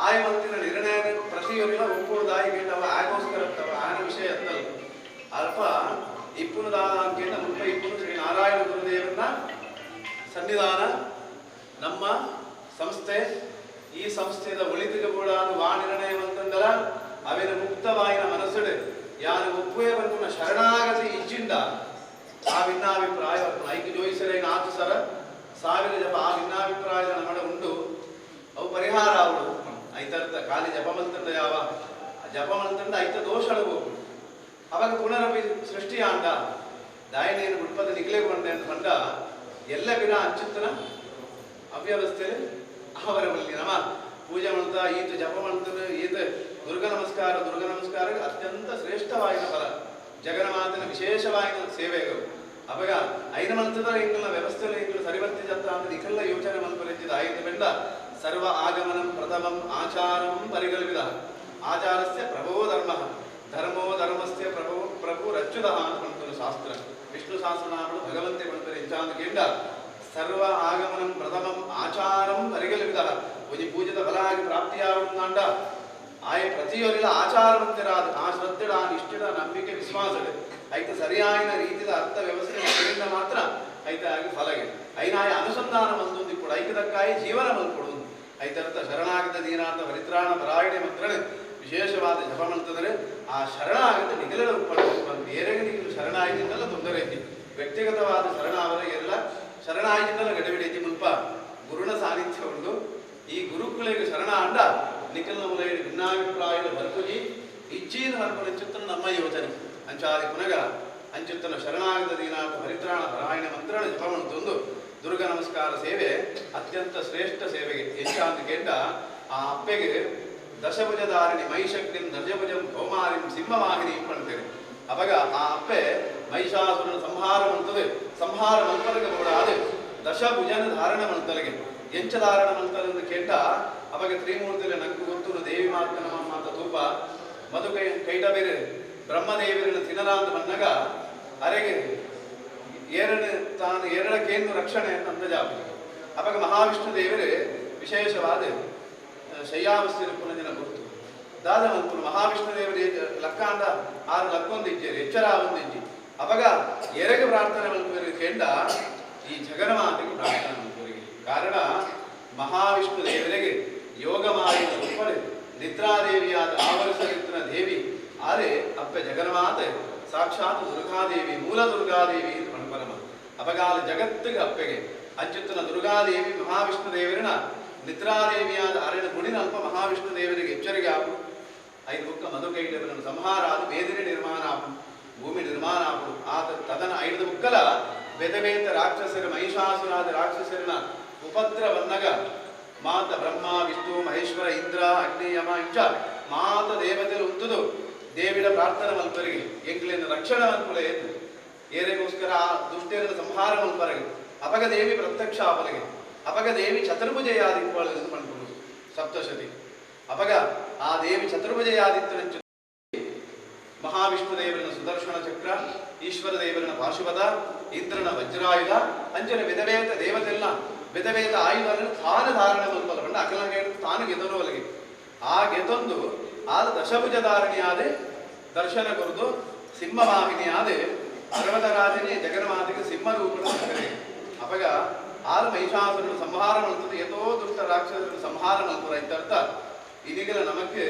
Speaker 2: ಆಯ ಮಂತ್ರಿನ ನಿರ್ಣಯ ಪ್ರತಿಯೊರಿಲ ಒಪ್ಪುವುದಾಯಿ ಕೇಂದ್ರ ಆಗೋಸ್ಕರ ಆಯನ ವಿಷಯ ಅಂತಲ್ಲ ಅಲ್ಪ ಇಪ್ಪುನದಾದ ಕೇಂದ್ರ ಮುಲ್ಪ ಇಪ್ಪುನು ಶ್ರೀ ನಾರಾಯಣ ಗುರುದೇವರನ್ನ ಸನ್ನಿಧಾನ ನಮ್ಮ ಸಂಸ್ಥೆ ಈ ಸಂಸ್ಥೆಯ ಒಳಿತಿಗೆ ಕೂಡ ವಾ ನಿರ್ಣಯವಂತಂದಲ ಅವೇನ ಮುಕ್ತವಾಯಿನ ಮನಸ್ಸುಡೆ ಯಾರು ಒಪ್ಪುವೆ ಬಂದ ಶರಣಾಗತಿ ಇಚ್ಚಿಂದ ಆ ಭಿನ್ನಾಭಿಪ್ರಾಯ ಐಕ್ಯ ಜೋಯಿಸರೈನ ಆತು ಸರ ಸಾವಿರ ಜಪ ಆ ಭಿನ್ನಾಭಿಪ್ರಾಯ ನಮ್ಮಡ ಉಂಡು ಅವು ಪರಿಹಾರ ಅವಳು ಐತರ್ಥ ಖಾಲಿ ಜಪ ಮಂತಂಡ ಯಾವ ಜಪ ಮಂತಂಡ ಐತ ದೋಷಗಳು ಅವಾಗ ಪುನರಪಿ ಸೃಷ್ಟಿ ಆಂಡ ದಾಯನೇನು ಉತ್ಪದ ನಿಗಲೇಗೊಂಡೆ ಅಂತ ಬಂದ ಎಲ್ಲ ಬಿಡ ಅಚ್ಯುತನ ಅವ್ಯವಸ್ಥೆ ಅವರ ಬಳಿ ನಮ್ಮ ಪೂಜೆ ಮಾಡ್ತಾ ಈತ ಜಪ ಮಾಡ್ತಾನೆ ಈತ ದುರ್ಗ ನಮಸ್ಕಾರ ಅತ್ಯಂತ ಶ್ರೇಷ್ಠವಾಯಿನ ಫಲ ಜಗನ್ಮಾತನ ವಿಶೇಷವಾಯಿನ ಸೇವೆಗಳು ಅವಾಗ ಐನ ಮಂತ್ರದ ಇಂಗಳ ವ್ಯವಸ್ಥೆಯಲ್ಲಿ ಇಂಗಳ ಸರಿವರ್ತಿ ಜತ್ರ ಅಂತ ನಿಖಲ್ಲ ಯೋಚನೆ ಮಲ್ಪರಿಚಿದ ಆಯ್ತು ಬೆಂಡ ಸರ್ವ ಆಗಮನಂ ಪ್ರಥಮಂ ಆಚಾರಂ ಪರಿಗಲ್ವಿದ ಆಚಾರಸ್ಯ ಪ್ರಭೋ ಧರ್ಮೋ ಧರ್ಮಸ್ಯ ಪ್ರಭು ರಚ್ಯುತಃ ಅಂತ ಬಂತು ಶಾಸ್ತ್ರ ವಿಷ್ಣು ಸಹಸ್ರನಾಮಗಳು ಭಗವಂತೆ ಬಂತಾರೆ ಇಂಚಾಂತ ಕೇಂದ್ರ ಸರ್ವ ಆಗಮನಂ ಪ್ರಥಮಂ ಆಚಾರಂ ಪರಿಗಲ್ವಿದ ಒಂಜಿ ಪೂಜಿತ ಫಲ ಆಗಿ ಪ್ರಾಪ್ತಿಯಾಗುಂದಾಂಡ ಆಯ ಪ್ರತಿಯೊರಿಲ ಆಚಾರವಂತರಾದ ಆ ಶ್ರದ್ಧೆಡ ಆ ನಿಷ್ಠೆಡ ನಂಬಿಕೆ ವಿಶ್ವಾಸಡೆ ಐತೆ ಸರಿಯಾಯಿನ ರೀತಿಯ ಅರ್ಥ ವ್ಯವಸ್ಥೆ ಮಾತ್ರ ಐತೆ ಆಗಿ ಫಲಗೆ ಐನಾಯ ಅನುಸಂಧಾನ ಬಂದೊಂದು ಕೂಡ ಐಕ್ಯದಕ್ಕಾಯಿ ಜೀವನ ಮಲ್ಕೊಡುವುದು ಐತರ್ಥ ಶರಣಾಗತ ದೀನಾಥ ಪರಿತ್ರಾಣ ಪರಾಯಣೆ ಮಂತ್ರನೆ ವಿಶೇಷವಾದ ಜಪ ಮಂತ್ರದರೆ ಆ ಶರಣಾಗತ ನಿಗಲಡ ಉಪಯೋಗ ಬೇರೆಗೆ ನೀವು ಶರಣಾಯಿತಿಂದಲ್ಲ ತೊಂದರೆ ಐತಿ ವ್ಯಕ್ತಿಗತವಾದ ಶರಣ ಅವರ ಎಲ್ಲ ಶರಣಾಯಿತಿಂದಲ್ಲ ಗಡಬಿಡಿ ಮುಲ್ಪ ಗುರುನ ಸಾನ್ನಿಧ್ಯ ಉಂಟು ಈ ಗುರುಕುಲೆಗೆ ಶರಣ ಅಂಡ ನಿಖಿಲ್ನ ಮುಲೆಯ ಭಿನ್ನಾಭಿಪ್ರಾಯದ ಬರ್ಕುಜಿ ಇಜ್ಜೀನ ಹರ್ಪಣಿಸುತ್ತನ ನಮ್ಮ ಯೋಚನೆ ಅಂಚಾದಿ ಪುನಗ ಅಂಚುತ್ತನ ಶರಣಾಗತ ದೀನಾಥ ಪರಿತ್ರಾಣ ಪರಾಯಣ ಮಂತ್ರಣ ಜಪ ಮಂತೊಂದು ದುರ್ಗ ನಮಸ್ಕಾರ ಸೇವೆ ಅತ್ಯಂತ ಶ್ರೇಷ್ಠ ಸೇವೆಗೆ ಯಶಾಂತ ಕೇಂದ್ರ ಆ ಅಪ್ಪೆಗೆ ದಶಭುಜಧಾರಿಣಿ ಮಹಿಷಗ್ನಿಂ ದಶಭುಜಂ ಕೌಮಾರಿಂ ಸಿಂಹವಾಹಿನಿ ಪಣ್ತೇನೆ ಅವಾಗ ಆ ಅಪ್ಪೆ ಮಹಿಷಾಸುರನ ಸಂಹಾರ ಮಂತದೆ ಸಂಹಾರ ಮಂತ್ರಗೆ ಕೂಡ ಅದು ದಶಭುಜನ ಧಾರಣ ಮಂತಲಿಗೆ ಎಂಚ ಧಾರಣ ಮಂತ್ರ ಕೇಂದ್ರ ಅವಾಗ ತ್ರಿಮೂರ್ತಿಯಲ್ಲಿ ನಂಗೆ ಗೊತ್ತು ದೇವಿ ಮಾತನ ಮಾತ ತೂಪ ಮಧು ಕೈಟ ಬೇರೆ ಬ್ರಹ್ಮದೇವರನ್ನ ತಿನ್ನಲಾಂತ ಬಂದಾಗ ಅರೆಗೆ ತಾನು ಎರಡಕ್ಕೇನು ರಕ್ಷಣೆ ಅಂತ ಜಾಪಿ ಅವಾಗ ಮಹಾವಿಷ್ಣು ದೇವರೇ ವಿಶೇಷವಾದ ಶಯ್ಯಾವಸ್ಥೆ ಪುನಃ ಗುರುತು ದಾದ ಮಲ್ಪುನು ಮಹಾವಿಷ್ಣು ದೇವರೇ ಲಕ್ಕಾಂಡ 6 ಲಕ್ಕೊಂದು ಇಜ್ಜೇರಿ ಎಚ್ಚರ ಒಂದಿಜ್ಜಿ ಅವಾಗ ಎರೆಗೆ ಪ್ರಾರ್ಥನೆ ಮಲ್ಪುವರಿಗೆ ಕೇಂದ್ರ ಈ ಜಗನ್ಮಾತೆಗೆ ಪ್ರಾರ್ಥನೆ ಮಲ್ಪುವರಿಗೆ ಕಾರಣ ಮಹಾವಿಷ್ಣು ದೇವರಿಗೆ ಯೋಗ ಮಾಡಿದ ಉಪ್ಪಡೆ ನಿದ್ರಾದೇವಿಯಾದ ಆವರಿಸಲಿತ್ತಿನ ದೇವಿ ಆದರೆ ಅಪ್ಪೆ ಜಗನ್ಮಾತೆ ಸಾಕ್ಷಾತ್ ದುರ್ಗಾದೇವಿ ಮೂಲ ದುರ್ಗಾದೇವಿ ಪರಮ ಅಪಗಾಲ ಜಗತ್ತಿಗೆ ಅಪ್ಪೆಗೆ ಅಂಚುತ್ತನ ದುರ್ಗಾದೇವಿ ಮಹಾವಿಷ್ಣು ದೇವರನ ನಿದ್ರಾದೇವಿಯಾದ ಅರಣ ಗುಣಿನ ಅಲ್ಪ ಮಹಾವಿಷ್ಣು ದೇವರಿಗೆ ಎಚ್ಚರಿಕೆ ಆಪು 5 ಬುಕ್ಕ ಮಧುಕೈಟವರನ್ನು ಸಂಹಾರ ಆದ ಬೇದಿನಿ ನಿರ್ಮಾಣ ಆಪು ಭೂಮಿ ನಿರ್ಮಾಣ ಆಪು ಆತ ತದನ 5 ಬುಕ್ಕಲ ಬೆದಬೇತ ರಾಕ್ಷಸರ ಮಹಿಷಾಸುರಾದ ರಾಕ್ಷಸರನ ಉಪದ್ರ ಬಂದಾಗ ಮಾತ ಬ್ರಹ್ಮ ವಿಷ್ಣು ಮಹೇಶ್ವರ ಇಂದ್ರ ಅಗ್ನಿ ಯಮ ಇಂಚ ಮಾತ ದೇವತೆಗಳು ಉಂತುದು ದೇವಿಡ ಪ್ರಾರ್ಥನೆ ಮಲ್ಪರಿಗೆ ಎಂಗ್ಲಿನ ರಕ್ಷಣೆ ಮಲ್ಪಲೆ ಏರೆಗೋಸ್ಕರ ಆ ದುಷ್ಟೇರನ ಸಂಹಾರ ಮಲ್ಪರಿಗೆ ಅಪಗ ದೇವಿ ಪ್ರತ್ಯಕ್ಷ ಆಪಲಿಗೆ ಅಪಗ ದೇವಿ ಚತುರ್ಭುಜಯಾದಿತ್ವಳು ಮನ್ಪುಡು ಸಪ್ತಶತಿ ಅಪಗ ಆ ದೇವಿ ಚತುರ್ಭುಜಯಾದಿತ್ಯನ ಮಹಾವಿಷ್ಣು ದೇವರನ ಸುದರ್ಶನ ಚಕ್ರ ಈಶ್ವರ ದೇವರನ ಪಾಶುಪದ ಇಂದ್ರನ ವಜ್ರಾಯುಧ ಅಂಚನ ವಿಧವೇತ ದೇವತೆಲ್ಲ ವಿಧವೇತ ಆಯುಧಗಳನ್ನು ತಾನು ಧಾರಣೆ ಮಲ್ಪಲ್ಲ ಅಖಿಲ ತಾನು ಗೆದನೋಲಿಗೆ ಆ ಗೆದೊಂದು ಆದ ದಶಭುಜ ಧಾರಣೆಯಾದ ದರ್ಶನ ಕೊರದು ಸಿಂಹವಾಹಿನಿಯಾದ ಪರ್ವತರಾಜನೇ ಜಗನ್ಮಾತೆಗೆ ಸಿಂಹರೂಪದ ಅಪಗ ಆರು ಮಹಿಷಾಸುರನು ಸಂಹಾರ ಮಾಡ್ತದೆ ಎಷ್ಟೋ ದುಷ್ಟ ರಾಕ್ಷಸರನ್ನು ಸಂಹಾರ ಮಾಡ್ತಾರೆ ಇಂತ ಇದೀಗಲ ನಮಗೆ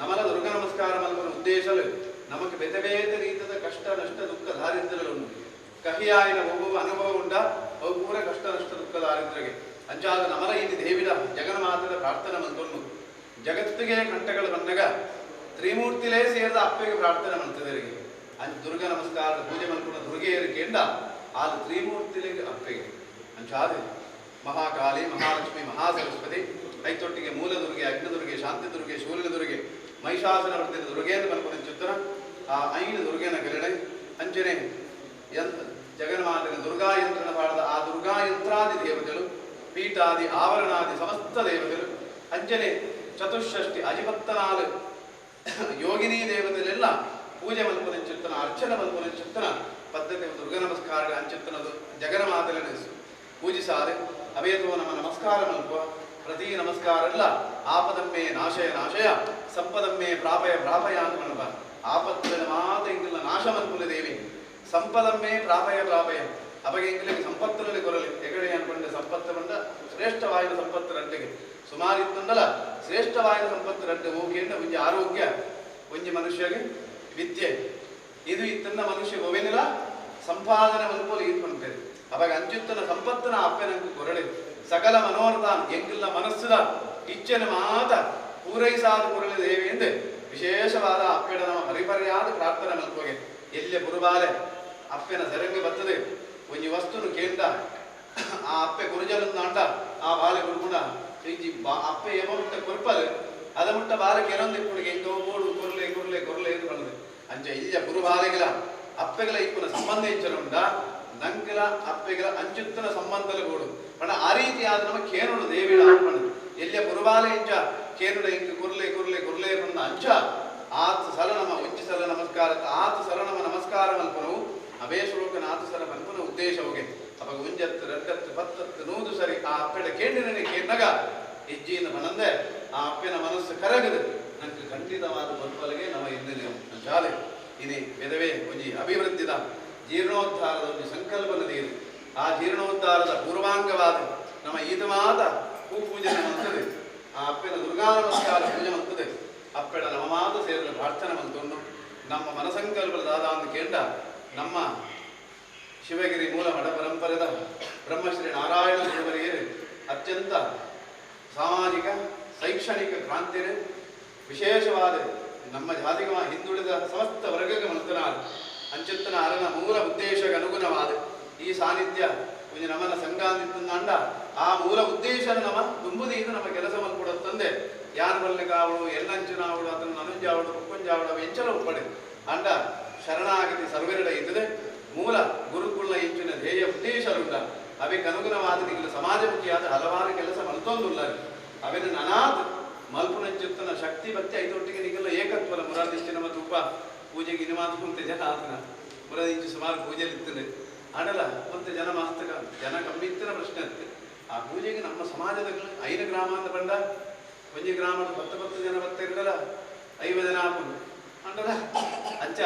Speaker 2: ನಮಲ ದುರ್ಗ ನಮಸ್ಕಾರ ಮಲ್ಪನ ಉದ್ದೇಶಲು ನಮಗೆ ಬೇತೆ ಬೇತೆ ರೀತಿಯ ಕಷ್ಟ ನಷ್ಟ ದುಃಖ ದಾರಿದ್ರ್ಯಗಳು ಕಹಿಯಾಯಿನ ಒಬ್ಬ ಅನುಭವ ಉಂಡ ಅವು ಪೂರ ಕಷ್ಟ ನಷ್ಟ ದುಃಖ ದಾರಿದ್ರ್ಯಗೆ ಅಂಚಾದ ನಮಲ ಇಲ್ಲಿ ದೇವಿಡ ಜಗನ್ಮಾತೆಯ ಪ್ರಾರ್ಥನೆ ಮಂತೊಂದು ಜಗತ್ತಿಗೆ ಕಂಠಗಳು ಬಂದಾಗ ತ್ರಿಮೂರ್ತಿಲೇ ಸೇರಿದ ಅಪ್ಪೆಗೆ ಪ್ರಾರ್ಥನೆ ಮಾಡ್ತಿದ್ದರಿಗೆ ಅಂಚ ದುರ್ಗ ನಮಸ್ಕಾರ ಪೂಜೆ ಮಲ್ಪನ ದುರ್ಗೆಯರು ಕೇಂದ್ರ ಆದ ತ್ರಿಮೂರ್ತಿಲಿಗೆ ಅಪ್ಪೆಗೆ ಅಂಚಾದ ಮಹಾಕಾಳಿ ಮಹಾಲಕ್ಷ್ಮಿ ಮಹಾಸರಸ್ವತಿ ಐತೊಟ್ಟಿಗೆ ಮೂಲ ದುರ್ಗೆ ಅಗ್ನದುರ್ಗೆ ಶಾಂತಿ ದುರ್ಗೆ ಶೂಲಿನ ದುರ್ಗೆ ಮಹಿಷಾಸುರ ವರ್ತಿನ ದುರ್ಗೆಯನ್ನು ಮಲ್ಪನ ಚಿತ್ರ ಆ ಐದು ದುರ್ಗೆನ ಗರಡೆ ಅಂಚನೆ ಜಗನ್ಮಾತೆಯ ದುರ್ಗಾ ಯಂತ್ರಣ ಪಾಡದ ಆ ದುರ್ಗಾ ಯಂತ್ರಾದಿ ದೇವತೆಗಳು ಪೀಠಾದಿ ಆವರಣಾದಿ ಸಮಸ್ತ ದೇವತೆಗಳು ಅಂಚನೆ ಚತುಷ್ಷಷ್ಟಿ ಅಜಿಪತ್ತನಾಲು ಯೋಗಿನಿ ದೇವತೆಗಳೆಲ್ಲ ಪೂಜೆ ಮಲ್ಪನ ಚಿತ್ತನ ಅರ್ಚನೆ ಮಲ್ಪನ ಚಿತ್ತನ ಪದ್ಧತಿ ದುರ್ಗ ನಮಸ್ಕಾರ ಅಂಚಿತ್ತನದು ಜಗನ್ಮಾತೆಯನ್ನು ಪೂಜಿಸಾದೆ ಅವೇತೋ ನಮ್ಮ ನಮಸ್ಕಾರ ಮಲ್ಪುವ ಪ್ರತಿ ನಮಸ್ಕಾರ ಎಲ್ಲ ಆಪದಮ್ಮೆ ನಾಶಯ ನಾಶಯ ಸಂಪದಮ್ಮೆ ಪ್ರಾಪಯ ಪ್ರಾಪಯ ಅಂತ ಮನಪ ಆಪತ್ತಿನ ಮಾತ ಇಂಗಿಲ್ಲ ನಾಶ ಮಲ್ಪುಲ ದೇವಿ ಸಂಪದಮ್ಮೆ ಪ್ರಾಪಯ ಪ್ರಾಪಯ ಅವಾಗ ಇಂಗಿಲಿಗೆ ಸಂಪತ್ತಿನಲ್ಲಿ ಕೊರಲಿ ಎಗಡೆ ಅನ್ಕೊಂಡೆ ಸಂಪತ್ತು ಬಂದ ಶ್ರೇಷ್ಠವಾದ ಸಂಪತ್ತು ರಂಟೆಗೆ ಸುಮಾರು ಇತ್ತಂದಲ್ಲ ಶ್ರೇಷ್ಠವಾದ ಸಂಪತ್ತು ರಂಟೆ ಹೋಗಿಂದ ಒಂಜಿ ಆರೋಗ್ಯ ಒಂಜಿ ಮನುಷ್ಯಗೆ ವಿದ್ಯೆ ಇದು ಇತ್ತನ್ನ ಮನುಷ್ಯ ಹೋವೇನಿಲ್ಲ ಸಂಪಾದನೆ ಮಲ್ಪೋಲಿ ಇಟ್ಕೊಂಡ್ತೇವೆ ಅವಾಗ ಅಂಚುತ್ತನ ಸಂಪತ್ತನ ಅಪ್ಪೆನಂಗೆ ಕೊರಡೆ ಸಕಲ ಮನೋರಥ ಎಂಗಿಲ್ಲ ಮನಸ್ಸುದ ಇಚ್ಛೆನ ಮಾತ ಪೂರೈಸಾದ ಕೊರಳೆ ದೇವಿ ಎಂದು ವಿಶೇಷವಾದ ಅಪ್ಪೆಡ ನಮ್ಮ ಪರಿಪರ್ಯಾದ ಪ್ರಾರ್ಥನೆ ಮಲ್ಪೋಗೆ ಎಲ್ಲೆ ಬುರುಬಾಲೆ ಅಪ್ಪೆನ ಸರಂಗ ಬರ್ತದೆ ಒಂಜಿ ವಸ್ತುನು ಕೇಂದ್ರ ಆ ಅಪ್ಪೆ ಕುರುಜಲನ್ನು ಅಂಟ ಆ ಬಾಲೆ ಕುರುಗುಣ ಅಪ್ಪೆ ಏಮುಟ್ಟ ಕೊರ್ಪಲ್ ಅದ ಮುಟ್ಟ ಬಾಲೆ ಕೆರೊಂದು ಕುಡಿಗೆ ಎಂಗೋ ಬೋಡು ಕೊರ್ಲೆ ಕೊರ್ಲೆ ಕೊರ್ಲೆ ಎಂದು ಬಂದದೆ ಅಂಚ ಇಲ್ಲ ಬುರುಬಾಲೆಗಳ ಅಪ್ಪೆಗಳ ಇಪ್ಪನ ಸಂಬಂಧ ಹೆಚ್ಚನ ಉಂಟ ನಂಗಲ ಅಪ್ಪೆಗಳ ಅಂಚುತ್ತನ ಸಂಬಂಧಲು ಗೋಡು ಪಣ ಆ ರೀತಿಯಾದ ನಮ್ಮ ಕೇನುಡು ದೇವಿಡ ಅನ್ಪಣದು ಎಲ್ಲ ಬುರುಬಾಲೆ ಇಂಚ ಕೇನುಡ ಇಂಕ ಕುರ್ಲೆ ಕುರ್ಲೆ ಕುರ್ಲೆ ಬಂದ ಅಂಚ ಆತ ಸಲ ನಮ್ಮ ಉಂಚಿ ಸಲ ನಮಸ್ಕಾರ ಆತ ಸಲ ನಮ್ಮ ನಮಸ್ಕಾರ ಮಲ್ಪನವು ಅವೇ ಶ್ಲೋಕನ ಆತ ಸಲ ಮಲ್ಪನ ಉದ್ದೇಶ ಹೋಗಿ ಅವಾಗ ಉಂಜತ್ತು ರಡ್ಡತ್ತು ಪತ್ತತ್ತು ನೂದು ಸರಿ ಆ ಅಪ್ಪೆಡ ಕೇಂದ್ರನೇ ಕೇಂದ್ರಗ ಹೆಜ್ಜೆಯಿಂದ ಬಂದೆ ಆ ಅಪ್ಪೆನ ಮನಸ್ಸು ಕರಗದು ನಂಗೆ ಖಂಡಿತವಾದ ಬಲ್ಪಲಿಗೆ ನಮ್ಮ ಹಿಂದಿನ ಶಾಲೆ ಇನಿ ವೆದವೇ ಒಂಜಿ ಅಭಿವೃದ್ಧಿದ ಜೀರ್ಣೋದ್ಧಾರದ ಒಂದು ಸಂಕಲ್ಪನದ ಇದೆ ಆ ಜೀರ್ಣೋದ್ಧಾರದ ಪೂರ್ವಾಂಗವಾದ ನಮ್ಮ ಈತ ಮಾತ ಪೂಜೆ ಮಂತದೆ ಆ ಅಪ್ಪೆನ ದುರ್ಗಾ ನಮಸ್ಕಾರ ಪೂಜೆ ಮಂತದೆ ಅಪ್ಪೆಡ ನಮ್ಮ ಮಾತು ಸೇರಲು ಪ್ರಾರ್ಥನೆ ಮಂತೊಂದು ನಮ್ಮ ಮನಸಂಕಲ್ಪದ ದಾದ ಕೇಂದ್ರ ನಮ್ಮ ಶಿವಗಿರಿ ಮೂಲ ಮಠ ಪರಂಪರೆದ ಬ್ರಹ್ಮಶ್ರೀ ನಾರಾಯಣ ಗುರುವರಿಗೆ ಅತ್ಯಂತ ಸಾಮಾಜಿಕ ಶೈಕ್ಷಣಿಕ ಕ್ರಾಂತಿಯ ವಿಶೇಷವಾದ ನಮ್ಮ ಜಾತಿಗೆ ಹಿಂದುಳಿದ ಸಮಸ್ತ ವರ್ಗಕ್ಕೆ ಮಲ್ತನಾದ ಅಂಚುತ್ತನ ಅರನ ಮೂಲ ಉದ್ದೇಶಕ್ಕೆ ಅನುಗುಣವಾದ ಈ ಸಾನ್ನಿಧ್ಯ ಒಂದು ನಮ್ಮನ ಸಂಗಾಂದಿತ್ತಂದ ಆ ಮೂಲ ಉದ್ದೇಶ ನಮ್ಮ ತುಂಬುದೀದ ನಮ್ಮ ಕೆಲಸ ಮಲ್ಕೊಡತ್ತಂದೆ ಯಾರು ಬಲ್ಲೆಗಾವಳು ಎಲ್ಲಂಚನಾವಳು ಅದನ್ನು ನನುಂಜಾವಳು ಉಪ್ಪಂಜಾವಳು ಎಂಚಲ ಉಪ್ಪಡೆ ಅಂಡ ಶರಣಾಗತಿ ಸರ್ವೆರಡ ಇದ್ದದೆ ಮೂಲ ಗುರುಕುಲ ಇಂಚಿನ ಧ್ಯೇಯ ಉದ್ದೇಶರುಂಡ ಅವಕ್ಕೆ ಅನುಗುಣವಾದ ನಿಗಲು ಸಮಾಜಮುಖಿಯಾದ ಹಲವಾರು ಕೆಲಸ ಮಲ್ತೊಂದುಲ್ಲ ಅವೇನು ನನಾತ್ ಮಲ್ಪುನಂಚುತ್ತನ ಶಕ್ತಿ ಭಕ್ತಿ ಐದೊಟ್ಟಿಗೆ ನಿಗಲ ಏಕತ್ವಲ ಮುರಾದಿಷ್ಟಿನ ಮತ್ತು ಉಪ ಪೂಜೆಗೆ ಇನ್ನು ಮಾತು ಕುಂತೆ ಜನ ಆತನ ಮುರಾದಿಂಚು ಸುಮಾರು ಪೂಜೆಲಿತ್ತದೆ ಆಡಲ್ಲ ಮತ್ತೆ ಜನ ಮಾಸ್ತಕ ಜನ ಕಮ್ಮಿತ್ತಿನ ಪ್ರಶ್ನೆ ಇರ್ತದೆ ಆ ಪೂಜೆಗೆ ನಮ್ಮ ಸಮಾಜದ 5 ಗ್ರಾಮ ಅಂತ ಬಂದ ಒಂಜಿ ಗ್ರಾಮದ 10 ಜನ ಬರ್ತಿರಲ್ಲ 5 ಜನ ಹಾಕೊಂಡು ಅಂಡಲ್ಲ ಅಂಚ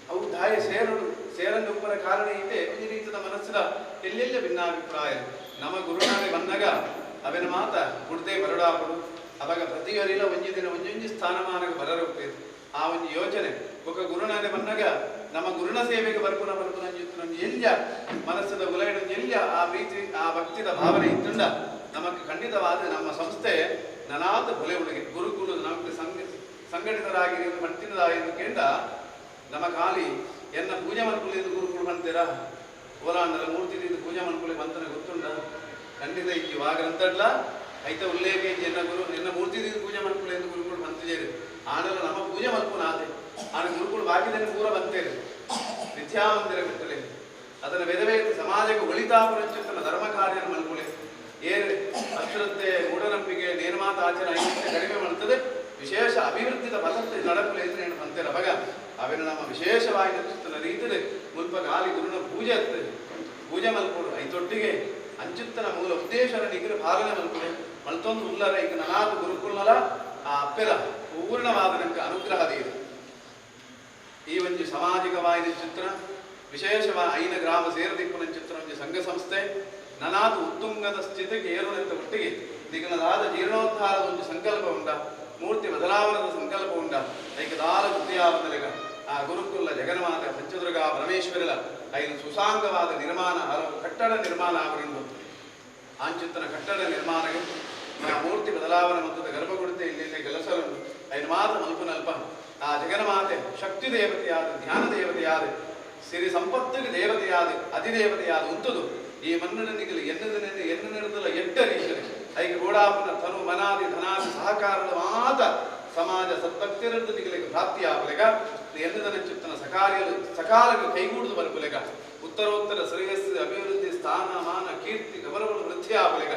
Speaker 2: ಅವು ದಾಯ ಸೇರನ್ನು ಉಪ್ಪರ ಕಾರಣ ಇದೆ ಒಂದು ರೀತಿಯ ಮನಸ್ಸಿನ ಎಲ್ಲೆಲ್ಲ ಭಿನ್ನಾಭಿಪ್ರಾಯ ನಮ್ಮ ಗುರುನಾಗೆ ಬಂದಾಗ ಅವೇನ ಮಾತ ಗುಡ್ದೆ ಬರಡಾಪಡು ಅವಾಗ ಪ್ರತಿಯೊರಿಲ್ಲ ಒಂಜಿ ದಿನ ಒಂಜೊಂಜಿ ಸ್ಥಾನಮಾನಕ್ಕೆ ಬರರೋಗ್ತೈತೆ ಆ ಒಂದು ಯೋಚನೆ ಒಬ್ಬ ಗುರುನಾಗೆ ಬಂದಾಗ ನಮ್ಮ ಗುರುನ ಸೇವೆಗೆ ಬರ್ಪುನ ಅಂಜಿತ್ತು ಎಲ್ಲ ಮನಸ್ಸಿನ ಉಲಯಣ ಎಲ್ಲ ಆ ಪ್ರೀತಿ ಆ ಭಕ್ತಿದ ಭಾವನೆ ಇತ್ತುಂಡ ನಮಗೆ ಖಂಡಿತವಾದ ನಮ್ಮ ಸಂಸ್ಥೆ ನನಾದ ಹೊಲೆ ಉಳಿಗೆ ಗುರುಕುಲ ನಮಗೆ ಸಂಘಟಿತರಾಗಿ ಮಟ್ಟಿನದಾಗಿ ಕೇಂದ್ರ ನಮ್ಮ ಖಾಲಿ ಎನ್ನ ಪೂಜೆ ಮನ್ಕುಲಿಂದ ಗುರುಕುಳು ಬಂತೀರಾ ಓಲಾಂಡಲ ಮೂರ್ತಿ ಪೂಜೆ ಮನ್ಕುಲಿ ಬಂತನ ಗೊತ್ತುಂಡ ಖಂಡಿತ ಇವಾಗ ಅಂತಲ್ಲ ಐತ ಉಲ್ಲೇಖ ಎನ್ನ ಗುರು ಎನ್ನ ಮೂರ್ತಿ ಪೂಜೆ ಮನ್ಕುಲಿಂದ ಗುರುಕುಳು ಬಂತಿದ್ದೇವೆ ಆನಲ್ಲ ನಮ್ಮ ಪೂಜೆ ಮಲ್ಪುನ ಆದೆ ಆನ ಗುರುಕುಳು ಬಾಕಿದನ್ನು ಪೂರ ಬಂತೇವೆ ವಿದ್ಯಾಮಂದಿರ ಬಿಟ್ಟಲೆ ಅದನ್ನು ವೆದವೇ ಸಮಾಜಕ್ಕೆ ಒಳಿತಾಪುರಂಚಿತ್ತನ ಧರ್ಮ ಕಾರ್ಯ ಮಲ್ಕುಲೆ ಏನು ಅಶ್ರದ್ಧೆ ಮೂಢನಂಬಿಕೆ ನೇರ್ಮಾತ ಆಚರಣೆ ಕಡಿಮೆ ಮಾಡ್ತದೆ ವಿಶೇಷ ಅಭಿವೃದ್ಧಿದ ಪದ್ಧತಿ ನಡಕುಲೆ ಏನು ಬಂತೇವೆ ಅವಾಗ ಅವೇನು ನಮ್ಮ ವಿಶೇಷವಾಗಿ ನಕ್ಷತ್ರ ರೀತಿಯಲ್ಲಿ ಮುಲ್ಪ ಗಾಲಿ ಗುರುನ ಪೂಜೆ ಆಗ್ತದೆ ಪೂಜೆ ಮಲ್ಕೊಡು ಐತೊಟ್ಟಿಗೆ ಅಂಚುತ್ತನ ಮೂಲ ಉದ್ದೇಶನ ನಿಗ್ರಹ ಪಾಲನೆ ಮಲ್ಕೊಡು ಮಲ್ತೊಂದು ಉಲ್ಲರ ಈಗ ನನಾದ ಗುರುಕುಲ್ನಲ ಆ ಅಪ್ಪೆಲ ಪೂರ್ಣವಾದ ನಂಗೆ ಅನುಗ್ರಹದ ಇದೆ ಈ ಒಂದು ಸಾಮಾಜಿಕವಾದ ಚಿತ್ರ ವಿಶೇಷವಾಗಿ ಐನ ಗ್ರಾಮ ಸೇರದಿಪ್ಪನ ಚಿತ್ರ ಒಂದು ಸಂಘ ಸಂಸ್ಥೆ ನನಾದು ಉತ್ತುಂಗದ ಸ್ಥಿತಿಗೆ ಏರುವಂತ ಒಟ್ಟಿಗೆ ದಿಗನದಾದ ಜೀರ್ಣೋದ್ಧಾರದ ಒಂದು ಸಂಕಲ್ಪ ಉಂಡ ಮೂರ್ತಿ ಬದಲಾವಣದ ಸಂಕಲ್ಪ ಉಂಡ ಐಕದಾಲ ಕೃತಿಯಾವದಲೆಗ ಆ ಗುರುಕುಲ ಜಗನ್ಮಾತೆ ಪಂಚದುರ್ಗ ಪರಮೇಶ್ವರಲ ಐದು ಸುಸಾಂಗವಾದ ನಿರ್ಮಾಣ ಹಲವು ಕಟ್ಟಡ ನಿರ್ಮಾಣ ಅವರಿಂದ ಆಂಚಿತ್ತನ ಕಟ್ಟಡ ನಿರ್ಮಾಣಕ್ಕೆ ಆ ಮೂರ್ತಿ ಬದಲಾವಣೆ ಮತ್ತು ಗರ್ಭಗುಡಿತೆ ಇಲ್ಲಿ ಕೆಲಸಗಳು ಐದು ಮಾತ್ರ ಮಲ್ಪನಲ್ಪ ಆ ಜಗನ್ಮಾತೆ ಶಕ್ತಿ ದೇವತೆಯಾದ ಧ್ಯಾನ ದೇವತೆಯಾದ ಸಿರಿ ಸಂಪತ್ತಿಗೆ ದೇವತೆಯಾದ ಅಧಿದೇವತೆಯಾದ ಉಂತದು ಈ ಮನ್ನನಿಗೆ ಎನ್ನು ನಡೆದಲ್ಲ ಎಟ್ಟ ರೀತಿಯಲ್ಲಿ ಐಗೆ ಗೋಡಾಪನ ತನು ಮನಾದಿ ಧನಾದಿ ಸಹಕಾರದ ಮಾತ ಸಮಾಜ ಸದ್ಭಕ್ತಿರಲ್ಲಿಗೆ ಪ್ರಾಪ್ತಿಯಾಗಲೆಗ ಎನ್ನದನ ಚಿತ್ತನ ಸಕಾಲಕ್ಕೆ ಕೈಗೂಡುದು ಬರಬಲೆಗ ಉತ್ತರೋತ್ತರ ಶ್ರೇಯಸ್ಸು ಅಭಿವೃದ್ಧಿ ಸ್ಥಾನ ಮಾನ ಕೀರ್ತಿ ಗೌರವಗಳು ವೃದ್ಧಿಯಾಗಲೆಗ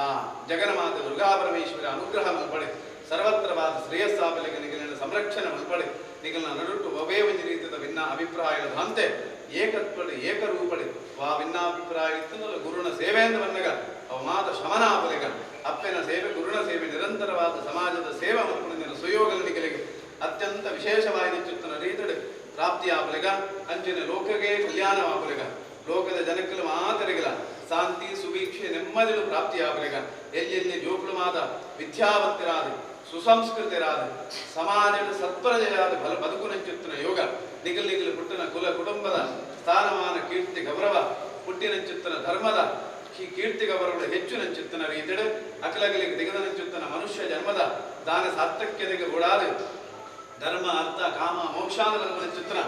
Speaker 2: ಆ ಜಗನ್ಮಾತೆ ದುರ್ಗಾ ಪರಮೇಶ್ವರ ಅನುಗ್ರಹ ಮಲ್ಪಡೆ ಸರ್ವತ್ರವಾದ ಶ್ರೇಯಸ್ಸಾಬಲೆಗ ನಿಗಲಿನ ಸಂರಕ್ಷಣೆ ಮಲ್ಪಡೆ ನಿಗಲಿನ ನಡುಟ್ಟು ಒವೇ ಒಂದು ರೀತಿಯ ಭಿನ್ನ ಅಭಿಪ್ರಾಯದ ಅಂತೆ ಏಕತ್ವಡೆ ಏಕರೂಪಡೆ ವಾ ಭಿನ್ನಾಭಿಪ್ರಾಯ ಇತ್ತನಲ್ಲ ಗುರುನ ಸೇವೆಯಿಂದ ಬಂದಾಗ ಅವ ಮಾತ ಶಮನ ಆಪಲೆಗ ಅಪ್ಪನ ಸೇವೆ ಗುರುನ ಸೇವೆ ನಿರಂತರವಾದ ಸಮಾಜದ ಸೇವೆ ಮಲ್ಪಡಿನ ಸುಯೋಗದ ನಿಗಲಿಗೆ ಅತ್ಯಂತ ವಿಶೇಷವಾಗಿ ನಿಚ್ಚುತ್ತನ ರೀತಿಯ ಪ್ರಾಪ್ತಿಯಾಗಲೆಗ ಅಂಚಿನ ಲೋಕಗೆ ಕಲ್ಯಾಣವಾಗಲೆಗ ಲೋಕದ ಜನಕ್ಕಲು ಮಾತರಿಗಲ ಶಾಂತಿ ಸುಭೀಕ್ಷೆ ನೆಮ್ಮದಿಲು ಪ್ರಾಪ್ತಿಯಾಗಲೆಗ ಎಲ್ಲೆಲ್ಲಿ ಜೋಗುಳು ಮಾದ ವಿದ್ಯಾವಂತರಾದ ಸುಸಂಸ್ಕೃತರಾದ ಸಮಾಜದ ಸತ್ಪ್ರಜೆಯಾದ ಬದುಕು ನಂಚುತ್ತಿನ ಯೋಗ ನಿಗಲಿಗಲು ಹುಟ್ಟಿನ ಕುಲ ಕುಟುಂಬದ ಸ್ಥಾನಮಾನ ಕೀರ್ತಿ ಗೌರವ ಹುಟ್ಟಿನಂಚುತ್ತಿನ ಧರ್ಮದ ಕೀರ್ತಿ ಗೌರವಗಳು ಹೆಚ್ಚು ನಂಚುತ್ತಿನ ರೀತಿಯ ಅಕಲಗಲಿಗೆ ದಿಗದ ನಂಚುತ್ತಿನ ಮನುಷ್ಯ ಜನ್ಮದ ದಾನ ಸಾರ್ಥಕ್ಯತೆಗೆ ಓಡಾದ ಧರ್ಮ ಅರ್ಥ ಕಾಮ ಮೋಕ್ಷಾದ ಚಿತ್ರ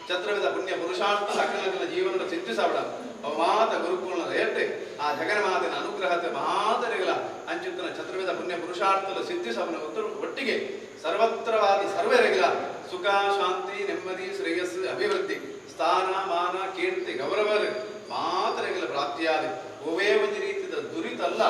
Speaker 2: ಚತ್ರವಿಧ ಪುಣ್ಯ ಪುರುಷಾರ್ಥ ಅಕಲಗಲ ಜೀವನದ ಸಿದ್ಧಿಸಬಡ ಅವ ಮಾತ ಗುರುಕುಲದ ಏಟೆ ಆ ಜಗನ್ಮಾತನ ಅನುಗ್ರಹತೆ ಮಾತರಿಗಳ ಅಂಚಿತ್ತನ ಚತುರ್ವಿಧ ಪುಣ್ಯ ಪುರುಷಾರ್ಥದ ಸಿದ್ಧಿಸವನ ಒಟ್ಟಿಗೆ ಸರ್ವತ್ರವಾದಿ ಸರ್ವರಿಗಳ ಸುಖ ಶಾಂತಿ ನೆಮ್ಮದಿ ಶ್ರೇಯಸ್ಸು ಅಭಿವೃದ್ಧಿ ಸ್ಥಾನ ಮಾನ ಕೀರ್ತಿ ಗೌರವ ಮಾತರಿಗಳ ಪ್ರಾಪ್ತಿಯಾದ ಓವೇ ಒಂದು ರೀತಿಯ ದುರಿತಲ್ಲ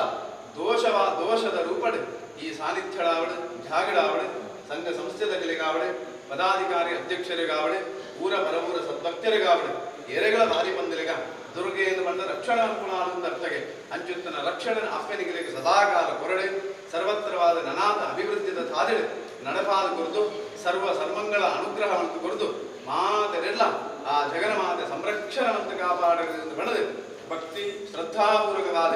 Speaker 2: ದೋಷದ ರೂಪಡೆ ಈ ಸಾನ್ನಿಧ್ಯಳಾವಡೆ ಜಾಗಡಾವಡೆ ಸಂಘ ಸಂಸ್ಥೆಗಳಿಗಾವಡೆ ಪದಾಧಿಕಾರಿ ಅಧ್ಯಕ್ಷರಿಗಾವಡೆ ಊರ ಪರವೂರ ಸದ್ಭಕ್ತರಿಗಾವಡೆ ಎರೆಗಳ ಬಾರಿ ಬಂದಲಿಗ ದುರ್ಗೆಯನ್ನು ಬಂದ ರಕ್ಷಣ ಅನುಕೂಲ ಅರ್ಥಗೆ ಅಂಚುತ್ತನ ರಕ್ಷಣ ಅಪ್ಪನಿಗೆ ಸದಾಕಾಲ ಕೊರಡೆ ಸರ್ವತ್ರವಾದ ನನಾದ ಅಭಿವೃದ್ಧಿದ ಸಾಧನೆ ನಡೆಪಾದ ಕುರಿತು ಸರ್ವ ಸರ್ವಂಗಳ ಅನುಗ್ರಹವಂತ ಕುರಿತು ಮಾತೆರೆಲ್ಲ ಆ ಜಗನ್ಮಾತೆ ಸಂರಕ್ಷಣವಂತ ಕಾಪಾಡಲೆಂದು ಬಣದೆ ಭಕ್ತಿ ಶ್ರದ್ಧಾಪೂರ್ವಕವಾದ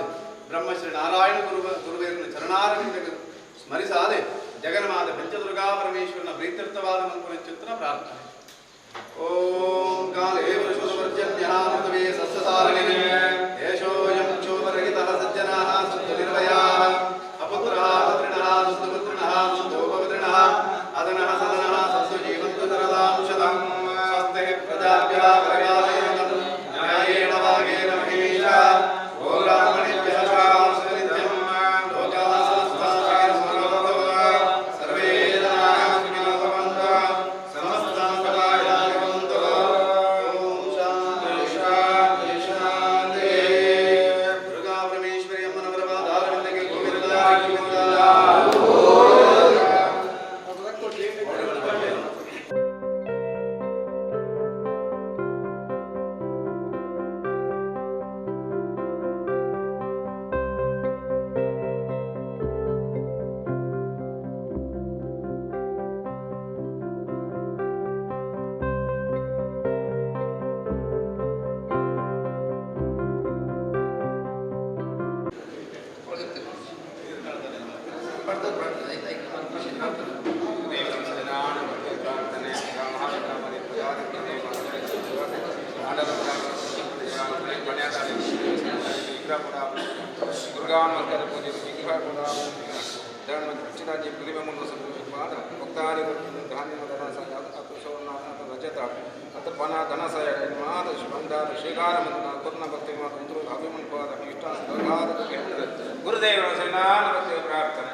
Speaker 2: ಬ್ರಹ್ಮಶ್ರೀ ನಾರಾಯಣ ಗುರುವೇರನ ಚರಣಾರವಿಂದ ಸ್ಮರಿಸಾದೆ ಜಗನ್ಮಾತೆ ಪಂಚದುರ್ಗಾ ಪರಮೇಶ್ವರನ ಪ್ರೀತ್ಯರ್ಥವಾದ ಮಲ್ಪನ ಚಿತ್ರ ಪ್ರಾರ್ಥನೆ. ಓಂ ಕಾಲೇ ವೃಷಭರ್ಜನ್ಯಾಮೃತವೇ ಸಸ್ಯಸಾರಣಿನೇ ಯಶೋಯಂ ಕ್ಷೋಭರಹಿತಃ ಸಜ್ಜನಾಃ ಸಂತು ನಿರ್ಭಯಾಃ ಅಪುತ್ರಃ ಪುತ್ರಿಣಃ ಸುತಪುತ್ರಿಣಃ ಸುತೋಪಪುತ್ರಿಣಃ ಅದನಃ ಸದನಃ ಸಸ್ಸು ಜೀವಂತು ಸರದಾಂ ಶತಂ ಸ್ವಸ್ತಿ ಪ್ರಜಾಭ್ಯಃ ಪರಿಪಾಲಯन्तಂ ನ್ಯಾಯೇನ ವಾಗೇನ ಮಹೇಶ ಓಂ ಬ್ರಾಹ್ಮಣೇಭ್ಯಃ ಶುಭಾಮಸ್ತು ನಿತ್ಯಂ ಲೋಕಾಃ ಸಮಸ್ತಾಃ ಸುಖಿನೋ ಸರ್ವೇ ಜನಾಃ ಸುಖಿನೋ ಭವಂತು ಸಮಸ್ತಾಃ ಸದಾಯ ಭವಂತು. ಓಂ ಶಾಂತಿ ಶಾಂತಿ ಶಾಂತಿ. ದುರ್ಗಾ ಪರಮೇಶ್ವರಿ ಅಮ್ಮನವರ ಪಾದಾರವಿಂದಕ್ಕೆ ಗೋವಿಂದ
Speaker 1: ಗುರುದೇವರ ಶರಣಾಗತಿ ಪ್ರಾರ್ಥನೆ.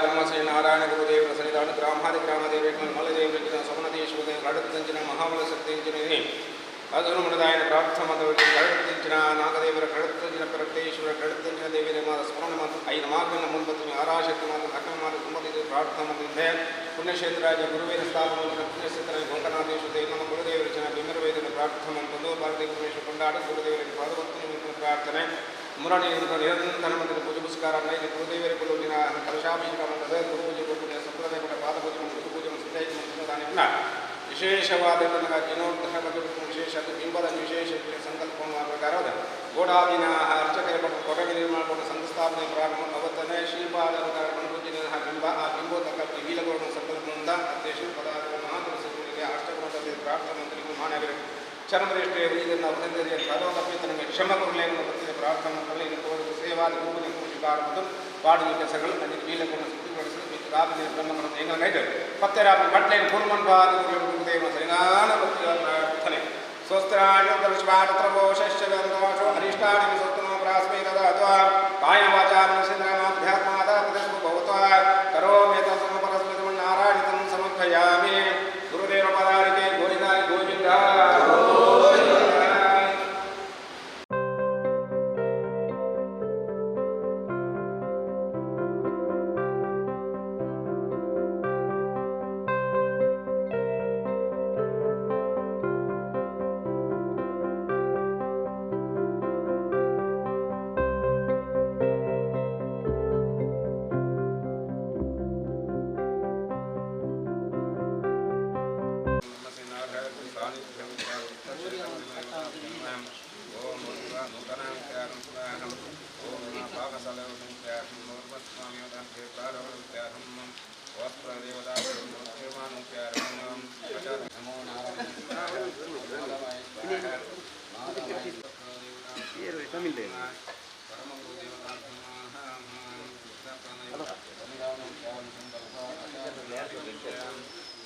Speaker 1: ಬ್ರಹ್ಮಶ್ರೀ ನಾರಾಯಣ ಗುರುದೇವರ ಸನ್ನಿಧಾನ ಗ್ರಾಮಾದಿ ಗ್ರಾಮದೇವ ಮಲ್ಲದೇವರ ಸಮನದೇಶ್ವರ ಕಡತಂಚಿನ ಮಹಾಬಲ ಶಕ್ತಿಂಚಿನ ಅಧನುಮನದಾಯನ ಪ್ರಾರ್ಥಮಂದವರಿಗೆ ಕಡತಂಚಿನ ನಾಗದೇವರ ಕಡತಂಚಿನ ಪ್ರಕ್ತೇಶ್ವರ ಕಡತಂಚಿನ ದೇವಿಯ ಮಾದ ಸ್ಮರಣ ಮತ್ತು ಐದು ಮಾರ್ಗನ ಮುಂಬತ್ತು ಆರಾಶಕ್ತಿ ಮಾತು ಅಕ್ಕ ಮಾತು ತುಂಬ ಪ್ರಾರ್ಥನೆ ಪುಣ್ಯಕ್ಷೇತ್ರ ಗುರುವೇನ ಸ್ಥಾಪನ ಪುಣ್ಯಕ್ಷೇತ್ರ ಗೋಕನಾಥೇಶ್ವರ ನಮ್ಮ ಗುರುದೇವರ ಜನ ಬಿಮ್ಮರವೇದನ ಪ್ರಾರ್ಥಮಂತಂದು ಭಾರತೀಯ ಪರಮೇಶ್ವರ ಕೊಂಡಾಡ ಗುರುದೇವರಿಗೆ ಪಾದವತ್ತು ಪ್ರಾರ್ಥನೆ ಮುರಣಿ ನಿರಂತರ ಮಂದಿರ ಪೂಜೆ ಪುರಸ್ಕಾರ ನೈತಿ ಗುರುದೇವರ ಕುಲುವಿನ ಕಲಶಾಭಿಷೇಕ ಮಂಡದ ಗುರುಪೂಜೆ ಕೊಟ್ಟಿನ ಸಂಪ್ರದಾಯ ಕೊಟ್ಟ ಪಾದಪೂಜೆ ಗುರುಪೂಜೆ ಸಿದ್ಧಾಯಿತ ಮಂತ್ರದಾನ ವಿಶೇಷವಾದ ಜನೋದ್ಧಾರ ಬಗ್ಗೆ ವಿಶೇಷ ಬಿಂಬದ ವಿಶೇಷ ಸಂಕಲ್ಪವನ್ನು ಪ್ರಕಾರದ ಗೋಡಾದಿನ ಅರ್ಚಕರ ಕೊರಗೆ ನಿರ್ಮಾಣ ಕೊಟ್ಟ ಸಂಸ್ಥಾಪನೆ ಪ್ರಾರಂಭ ಅವತ್ತನೇ ಶ್ರೀಪಾದ ಮನಪೂಜೆ ಬಿಂಬ ಆ ಬಿಂಬೋದಕ ವಿಲಗೋಣ ಸಂಕಲ್ಪದಿಂದ ಅಧ್ಯಕ್ಷ ಪದಾರ್ಥ ಮಹಾಪುರುಷರಿಗೆ ಅಷ್ಟಕಮಂಡಲದ ಪ್ರಾರ್ಥನೆ ಮಂತ್ರಿಗಳು ಮಾನವರಿಗೆ ಚರ್ಮರೇಷ್ಠೆ ಇದನ್ನು ಅವಧರಿಯ ಸರ್ವತಪ್ಪಿತ ನಮಗೆ ಕ್ಷಮ ಕೊರಲೇನು ಪತ್ತಿನ ಪ್ರಾರ್ಥನೆ ಮಂತ್ರಲ್ಲಿ ಇನ್ನು ಸೇವಾದ ರೂಪದ ಪೂಜಿಕಾರ ಮತ್ತು ಪಾಡುವ ಕೆಲಸಗಳು ನನಗೆ ವೀಲಗೋಣ ಸುದ್ದಿಗೊಳಿಸಲು ರಾತ್ರಿ ಬ್ರಹ್ಮಗಳನ್ನು ಹೆಂಗಾಗೈತೆ ಪತ್ತೆರಾತ್ರಿ ಬಟ್ಲೆಯನ್ನು ಪೂರ್ಮನ್ ಬಾದೇವ ಸರಿನಾನ ಭಕ್ತಿಯ ಪ್ರಾರ್ಥನೆ ಸ್ವಸ್ತ್ರಾಣೋ ಶಶ್ಯೋ ಅರಿಷ್ಟಾಣಿ ಸ್ವಸ್ತನೋ ಪ್ರಾಸ್ಮೈ ತದಾ ಅಥವಾ ಕಾಯ ವಾಚಾ ಮನಸ್ಸೇಂದ್ರಮಾಧ್ಯಾತ್ಮಾದ ಪ್ರತಿಸ್ಮ ಭವತ್ವ ಕರೋಮೇತ ಸಮಪರಸ್ಮಿತಂ ನಾರಾಯಣಿತಂ ಸಮರ್ಪಯಾಮಿ ಗುರುದೇವ ಪದಾರಿಗೆ ಗೋವಿಂದಾಯ ಗೋವಿಂದ.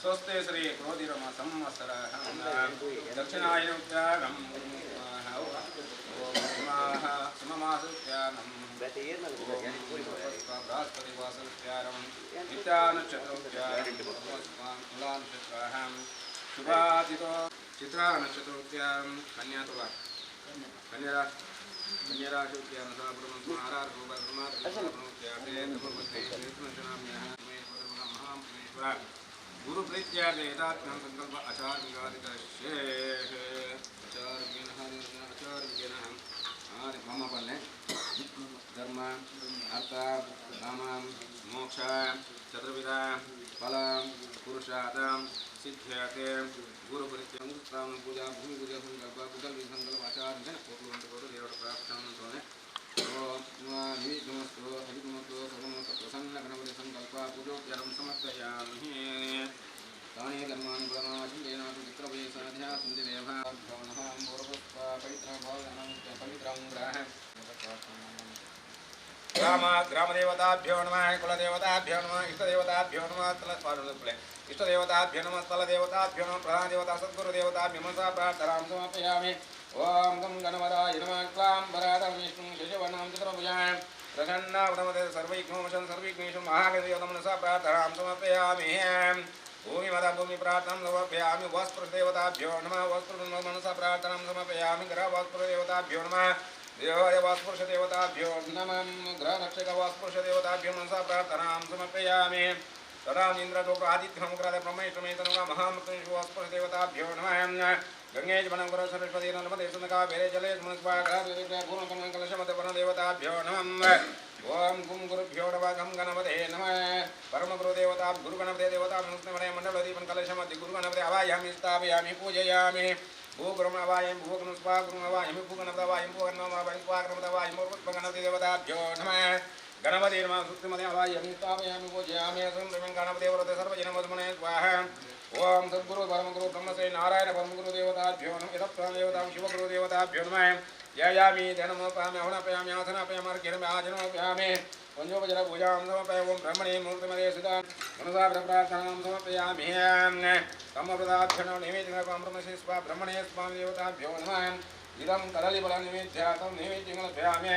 Speaker 1: स्वस्ते श्री क्रोधिरम संवत्सर दक्षिणायनोत्यागम सममासुत्यागम बृहस्पतिवासुत्यागम नित्यानक्षत्रोत्यागम शुभादितो चित्रानक्षत्रोत्यागम कन्यातुला कन्या कन्याराशोत्यागम गुरु प्रीत्यार्थे यथात्मनं संकल्प आचार विगादिकश्ये आचार मम पन्ने धर्म अर्थ काम मोक्ष चतुर्विध फल पुरुषार्थ सिद्ध्यर्थे गुरु प्रीत्यां पूजा भूमि पूजा संकल्प कुशल संकल्प आचार कोटि देवता प्रार्थना सोने निवेदनमस्तु हरितमस्तु सर्वमस्तु प्रसन्न गणपति संकल्प पूजोपचारं समर्पयामि तानि कर्माणि ब्रह्मचिन्तेनातु चित्रवेशाध्या सिन्धिदेवः भवनः पूर्वस्व पवित्रं ग्रह ग्रामदेवताभ्यो नमः कुलदेवताभ्यो नमः इष्टदेवताभ्यो नमः इष्टदेवताभ्यो नमः स्थलदेवताभ्यो नमः प्रधानदेवता सद्गुरुदेवताभ्यो नमः प्रार्थनां समर्पयामि ओम गं गणपताय नमः क्लां वरादं विष्णुं शशिवर्णं चतुर्भुजां प्रसन्नावतमते सर्वैघ्नोमशं सर्वैघ्नेषु महागणपतिं मनसा प्रार्थनां समर्पयामि भूमिमदा भूमि प्रार्थनां समर्पयामि वस्त्रदेवताभ्यो नमः वस्त्र मनसा प्रार्थनां समर्पयामि ग्रहवस्त्रदेवताभ्यो नमः देववास्पुरुषदेवताभ्यो नमः ग्रहरक्षकवास्पुरुषदेवताभ्यो मनसा प्रार्थनां समर्पयामि तदा इंद्रलोकादित्यमुग्राद ब्रह्मेश्वमेतनुगा महामृत्युवास्पुरुषदेवताभ्यो नमः गंगे वनंकर सरस्वती नर्मदे सुनका वेरे जले पूर्णकलशमतवनदेवताभ्यो नमः ओम गुं गुरुभ्यो नमः गं गणपते नमः परमगुरुदेवता गुरुगणपते देवता मुक्तिमणे मंडलदीपं कलशमति गुरुगणपते अवायामि स्थापयामि पूजयामि भूगुरुमवायं भूगुरुस्वा गुरुमवायं भूगणपतवायं भूगणमवायं स्वागणपतवायं मूर्तिगणपते देवताभ्यो नमः गणपते नमः सुक्तिमते अवायामि स्थापयामि पूजयामि असंप्रमं गणपते वरते सर्वजनमधुमने स्वाहा ओम सद्गुरु परमगुरु ब्रह्मश्री नारायण परमगुरु देवताभ्यो नमः इदप्राण देवतां शिवगुरु देवताभ्यो नमः यायामि ध्यानमोपामि हवनपयामि आसनपयामि अर्घ्यमपि आचरणमपयामि पंचोपचार पूजां समर्पयामि ओम ब्रह्मणे मूर्तिमते सुधा मनसा प्रार्थनां समर्पयामि तमप्रदाभ्यो नैवेद्यं ब्रह्मश्री स्वा ब्रह्मणे स्वामी देवताभ्यो नमः इदं कदलीफलं निवेद्यातं नैवेद्यमर्पयामि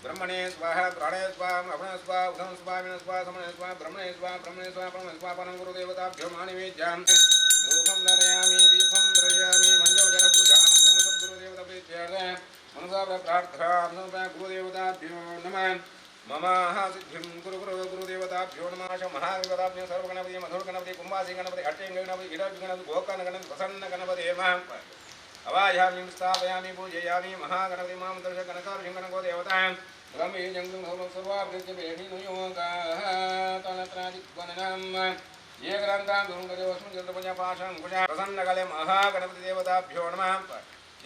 Speaker 1: ब्रह्मणे स्वाहा प्राणे स्वाहा अवने स्वाहा उदं स्वाहा विन स्वाहा समने स्वाहा ब्रह्मणे स्वाहा ब्रह्मणे स्वाहा परं गुरुदेवताभ्यो नैवेद्यां लोकं दर्शयामि दीपं दर्शयामि मञ्जोपचारपूजां सद्गुरुदेवताप्रीत्यर्थे मनसा प्रार्थनां समर्पयामि गुरुदेवताभ्यो नमः मम सिद्धिं गुरुदेवताभ्यो नमः महागणपति सर्वगणपति मधुरगणपति कुम्भासी गणपति अट्टेङ्गणपति इडगणपति गोकर्णगणपति प्रसन्नगणपति नमः अवायामि स्थापयामि पूजयामि महागणपति मां दर्शकनकारसिंहगणको देवतां ब्रह्मे जङ्गं सर्वावृत्यपेणिनुयोगाः तनत्रादिक्वननं ये ग्रन्थां दुर्गदेवस्मिन् चतुर्भुजपाशं कुजा प्रसन्नकले महागणपति देवताभ्यो नमः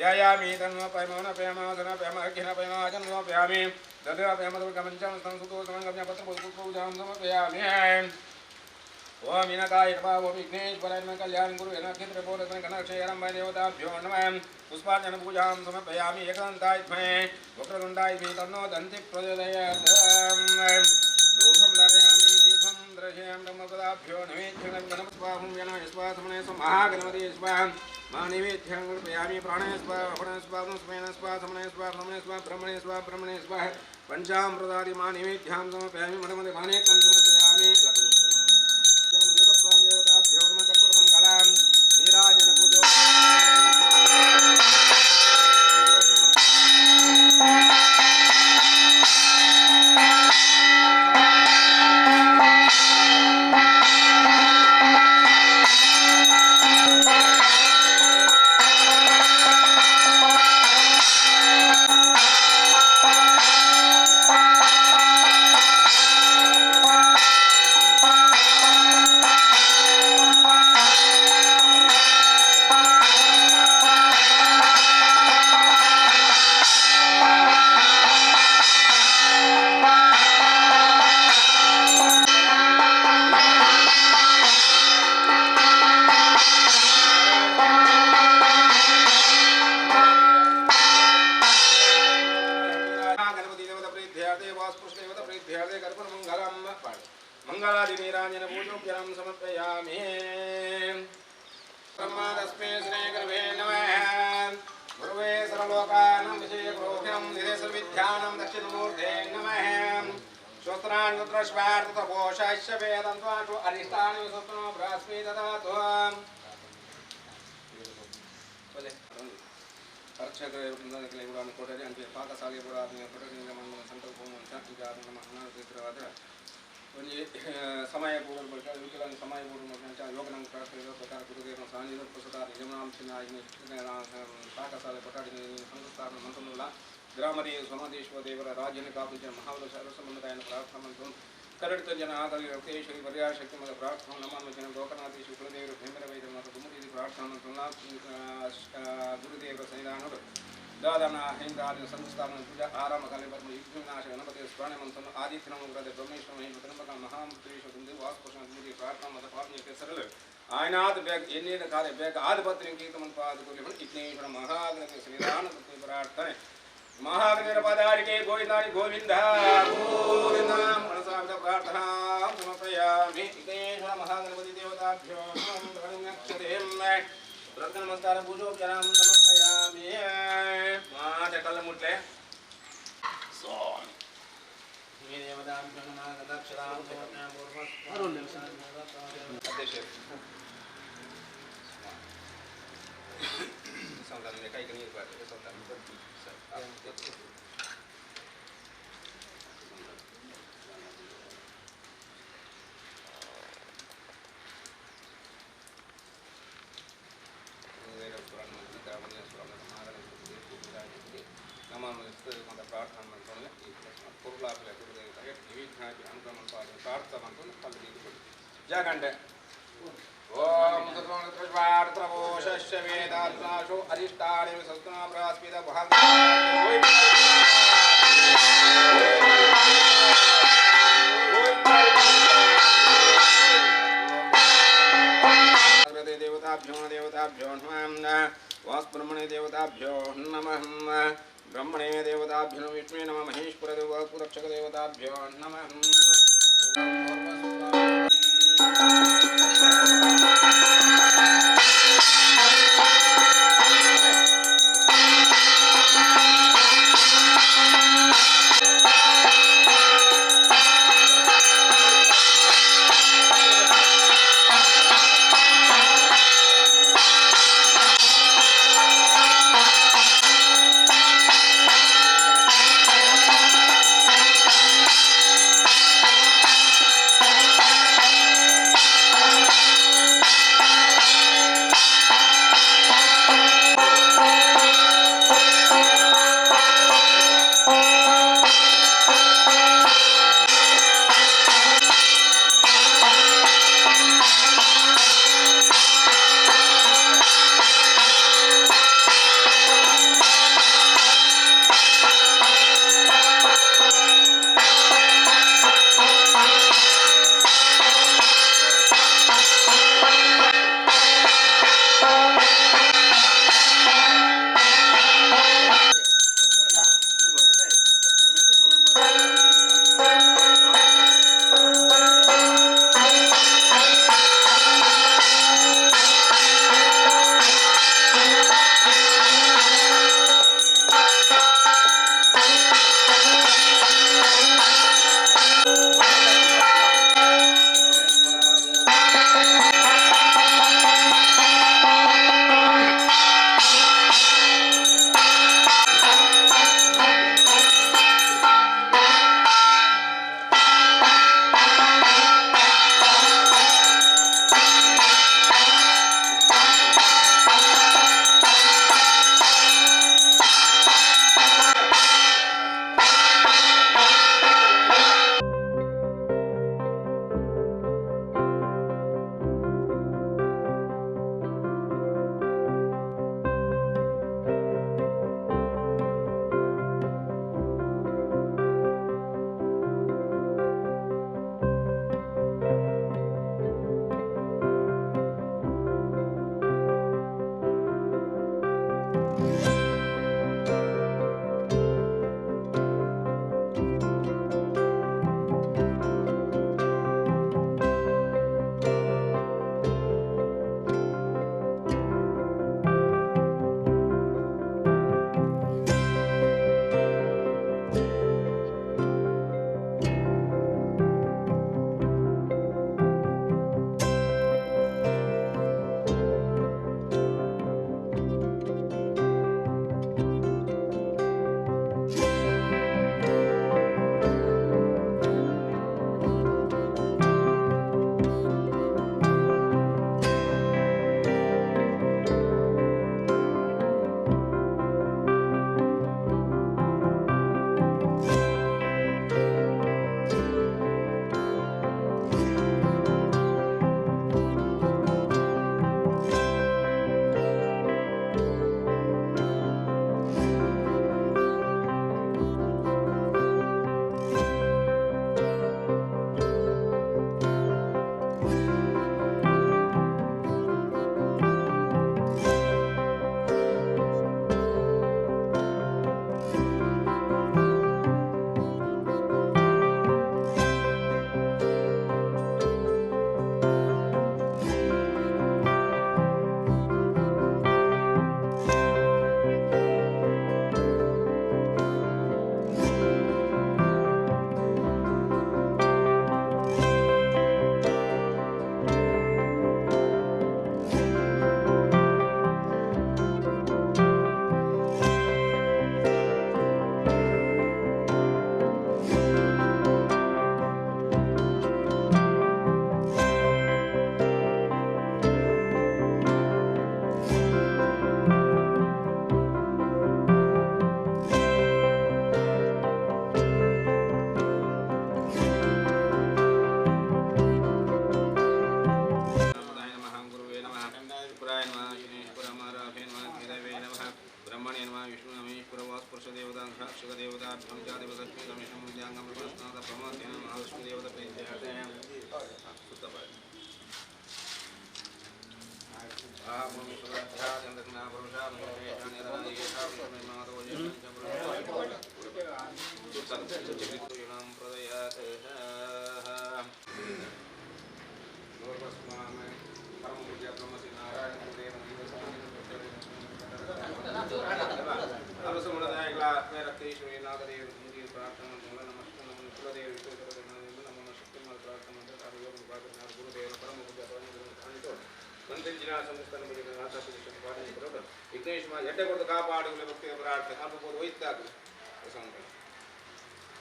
Speaker 1: यायामि तन्मपयमनपयमासनपयम अर्घ्यनपयमाचनमपयामि ददपयमदुर्गमञ्चं संसुतोसमङ्गम्यपत्रपूजां समर्पयामि ओम इनकाय कृपा ओम विघ्नेश्वराय नमः कल्याण गुरु नक्षत्रपोरतन गणक्षयरं वै देवताभ्यो नमः पुष्पार्चन पूजां समर्पयामि एकदन्ताय विद्महे वक्रतुण्डाय धीमहि तन्नो दन्ति प्रचोदयात् लोकं दर्शयामि दीपं दर्शयामि ब्रह्मपदाभ्यो नैवेद्यं गणपतिस्वाहं गणः स्वाहा समने महागणपति स्वाहा महानैवेद्यं समर्पयामि प्राणे स्वाहा अपने स्वाहा स्मेन स्वाहा समने स्वाहा ब्रह्मणे स्वाहा पंचामृतादि महानैवेद्यं समर्पयामि मठमध्ये मानेकं समर्पयामि देवताभ्यो नमः कर्पूरमङ्गलां नीराजन पूजो कर्पूरमङ्गलं मङ्गलादिनीराजन पूजोपचारं समर्पयामि ब्रह्मा तस्मै श्रीगुरवे नमः गुरुवे सर्वलोकानां विषयप्रोभ्यं निधे सर्वविद्यानां दक्षिणमूर्ते नमः श्रोत्राणि तत्रश्वार्थतपोषाश्च वेदं त्वाशु अरिष्टानि स्वप्नो भ्रास्मि ददातु ಪರೀಕ್ಷೆಗಳನ್ನು ಕೊಟ್ಟರೆ ಅಂತೆ ಪಾಕಶಾಲೆ ಕೊಟ್ಟರೆ ಸಂಕಲ್ಪ ಒಂದು ಸಮಯ ಪೂರ್ವ ವಿಕಲನ ಸಮಯ ಪೂರ್ವ ಯೋಗನ ಪ್ರಕಾರ ಗುರುದೇವನ ಸಾಂಜಿನ ಪುಸ್ತಕ ನಿಗಮನಾಂಶನ ಪಾಕಶಾಲೆ ಕೊಟ್ಟಾಡಿ ಸಂಸ್ಥಾನ ಮಂತ್ರನುಲ್ಲ ಗ್ರಾಮರಿ ಸೋಮದೇಶ್ವರ ದೇವರ ರಾಜ್ಯನ ಕಾಪಿಂచిన ಮಹಾಬಲ ಸರ್ವಸಂಬಂಧಕಾಯನ ಪ್ರಾರ್ಥನಂತು ಕರಡಿತ ಜನ ಆದರಿ ರಕ್ತೇಶ್ವರಿ ಪರ್ಯಾಶಕ್ತಿ ಮತ್ತು ಪ್ರಾರ್ಥನೆ ನಮ್ಮನ್ನು ಜನ ಲೋಕನಾಥೇಶ್ವರ ಕುಲದೇವರು ಭೀಮರ ವೈದ್ಯ ಮತ್ತು ಗುಮ್ಮಡಿ ಪ್ರಾರ್ಥನಂತುಲ್ಲ ಗುರುದೇವರ ಸನ್ನಿಧಾನರು ದಾದನ ಹಿಂದಾದಿನ ಸಂಸ್ಥಾನ ಪೂಜಾ ಆರಾಮ ಕಾಲ ವಿಘ್ನಾಶ ಗಣಪತಿ ಸ್ಮರಣೆ ಮಂತ್ರ ಆದಿತ್ಯ ನಮಗ್ರದ ಬ್ರಹ್ಮೇಶ್ವರ ಮಹೇಶ್ವರ ತ್ರಂಬಕ ಮಹಾಮಂತ್ರೇಶ್ವರ ಗುಂಡಿ ವಾಸುಪುರುಷನ ಗುಂಡಿ ಪ್ರಾರ್ಥನಾ ಮತ್ತು ಪಾಪನಿಗೆ ಹೆಸರಲು ಆಯ್ನಾದ ಬೇಗ ಎನ್ನೇನ ಕಾರ್ಯ ಬೇಗ ಆದ ಪತ್ನಿ ಗೀತ ಮಂತ್ರಾದಿಗಳು ವಿಘ್ನೇಶ್ವರ ಮಹಾಗಣಪತಿ ಸನ್ನಿಧಾನ ಪ್ರಾರ್ಥನೆ महावीर पदारिके गोविंदारि गोविंद गोविंद मनसाविद प्रार्थना समर्पयामि विघ्नेश्वर महागणपति देवताभ्यो नमः रत्नमस्कार पूजोपचारं समर्पयामि माते कल्ल मुट्ले स्वामी देवताभ्यो नमः गदाक्षरां अध्यक्ष संतान में कई कहीं बात है संतान जागंडे ओम तत्त्ववार्त्रवोशस्य वेदात्माशो अरिष्टानि सत्ना प्रास्मिता भाग देवताभ्यो नमः वास्ब्रह्मणे देवताभ्यो नमः ब्रह्मणे देवताभ्यो विष्णुवे नमः महेश्वर देवतारक्षक देवताभ्यो नमः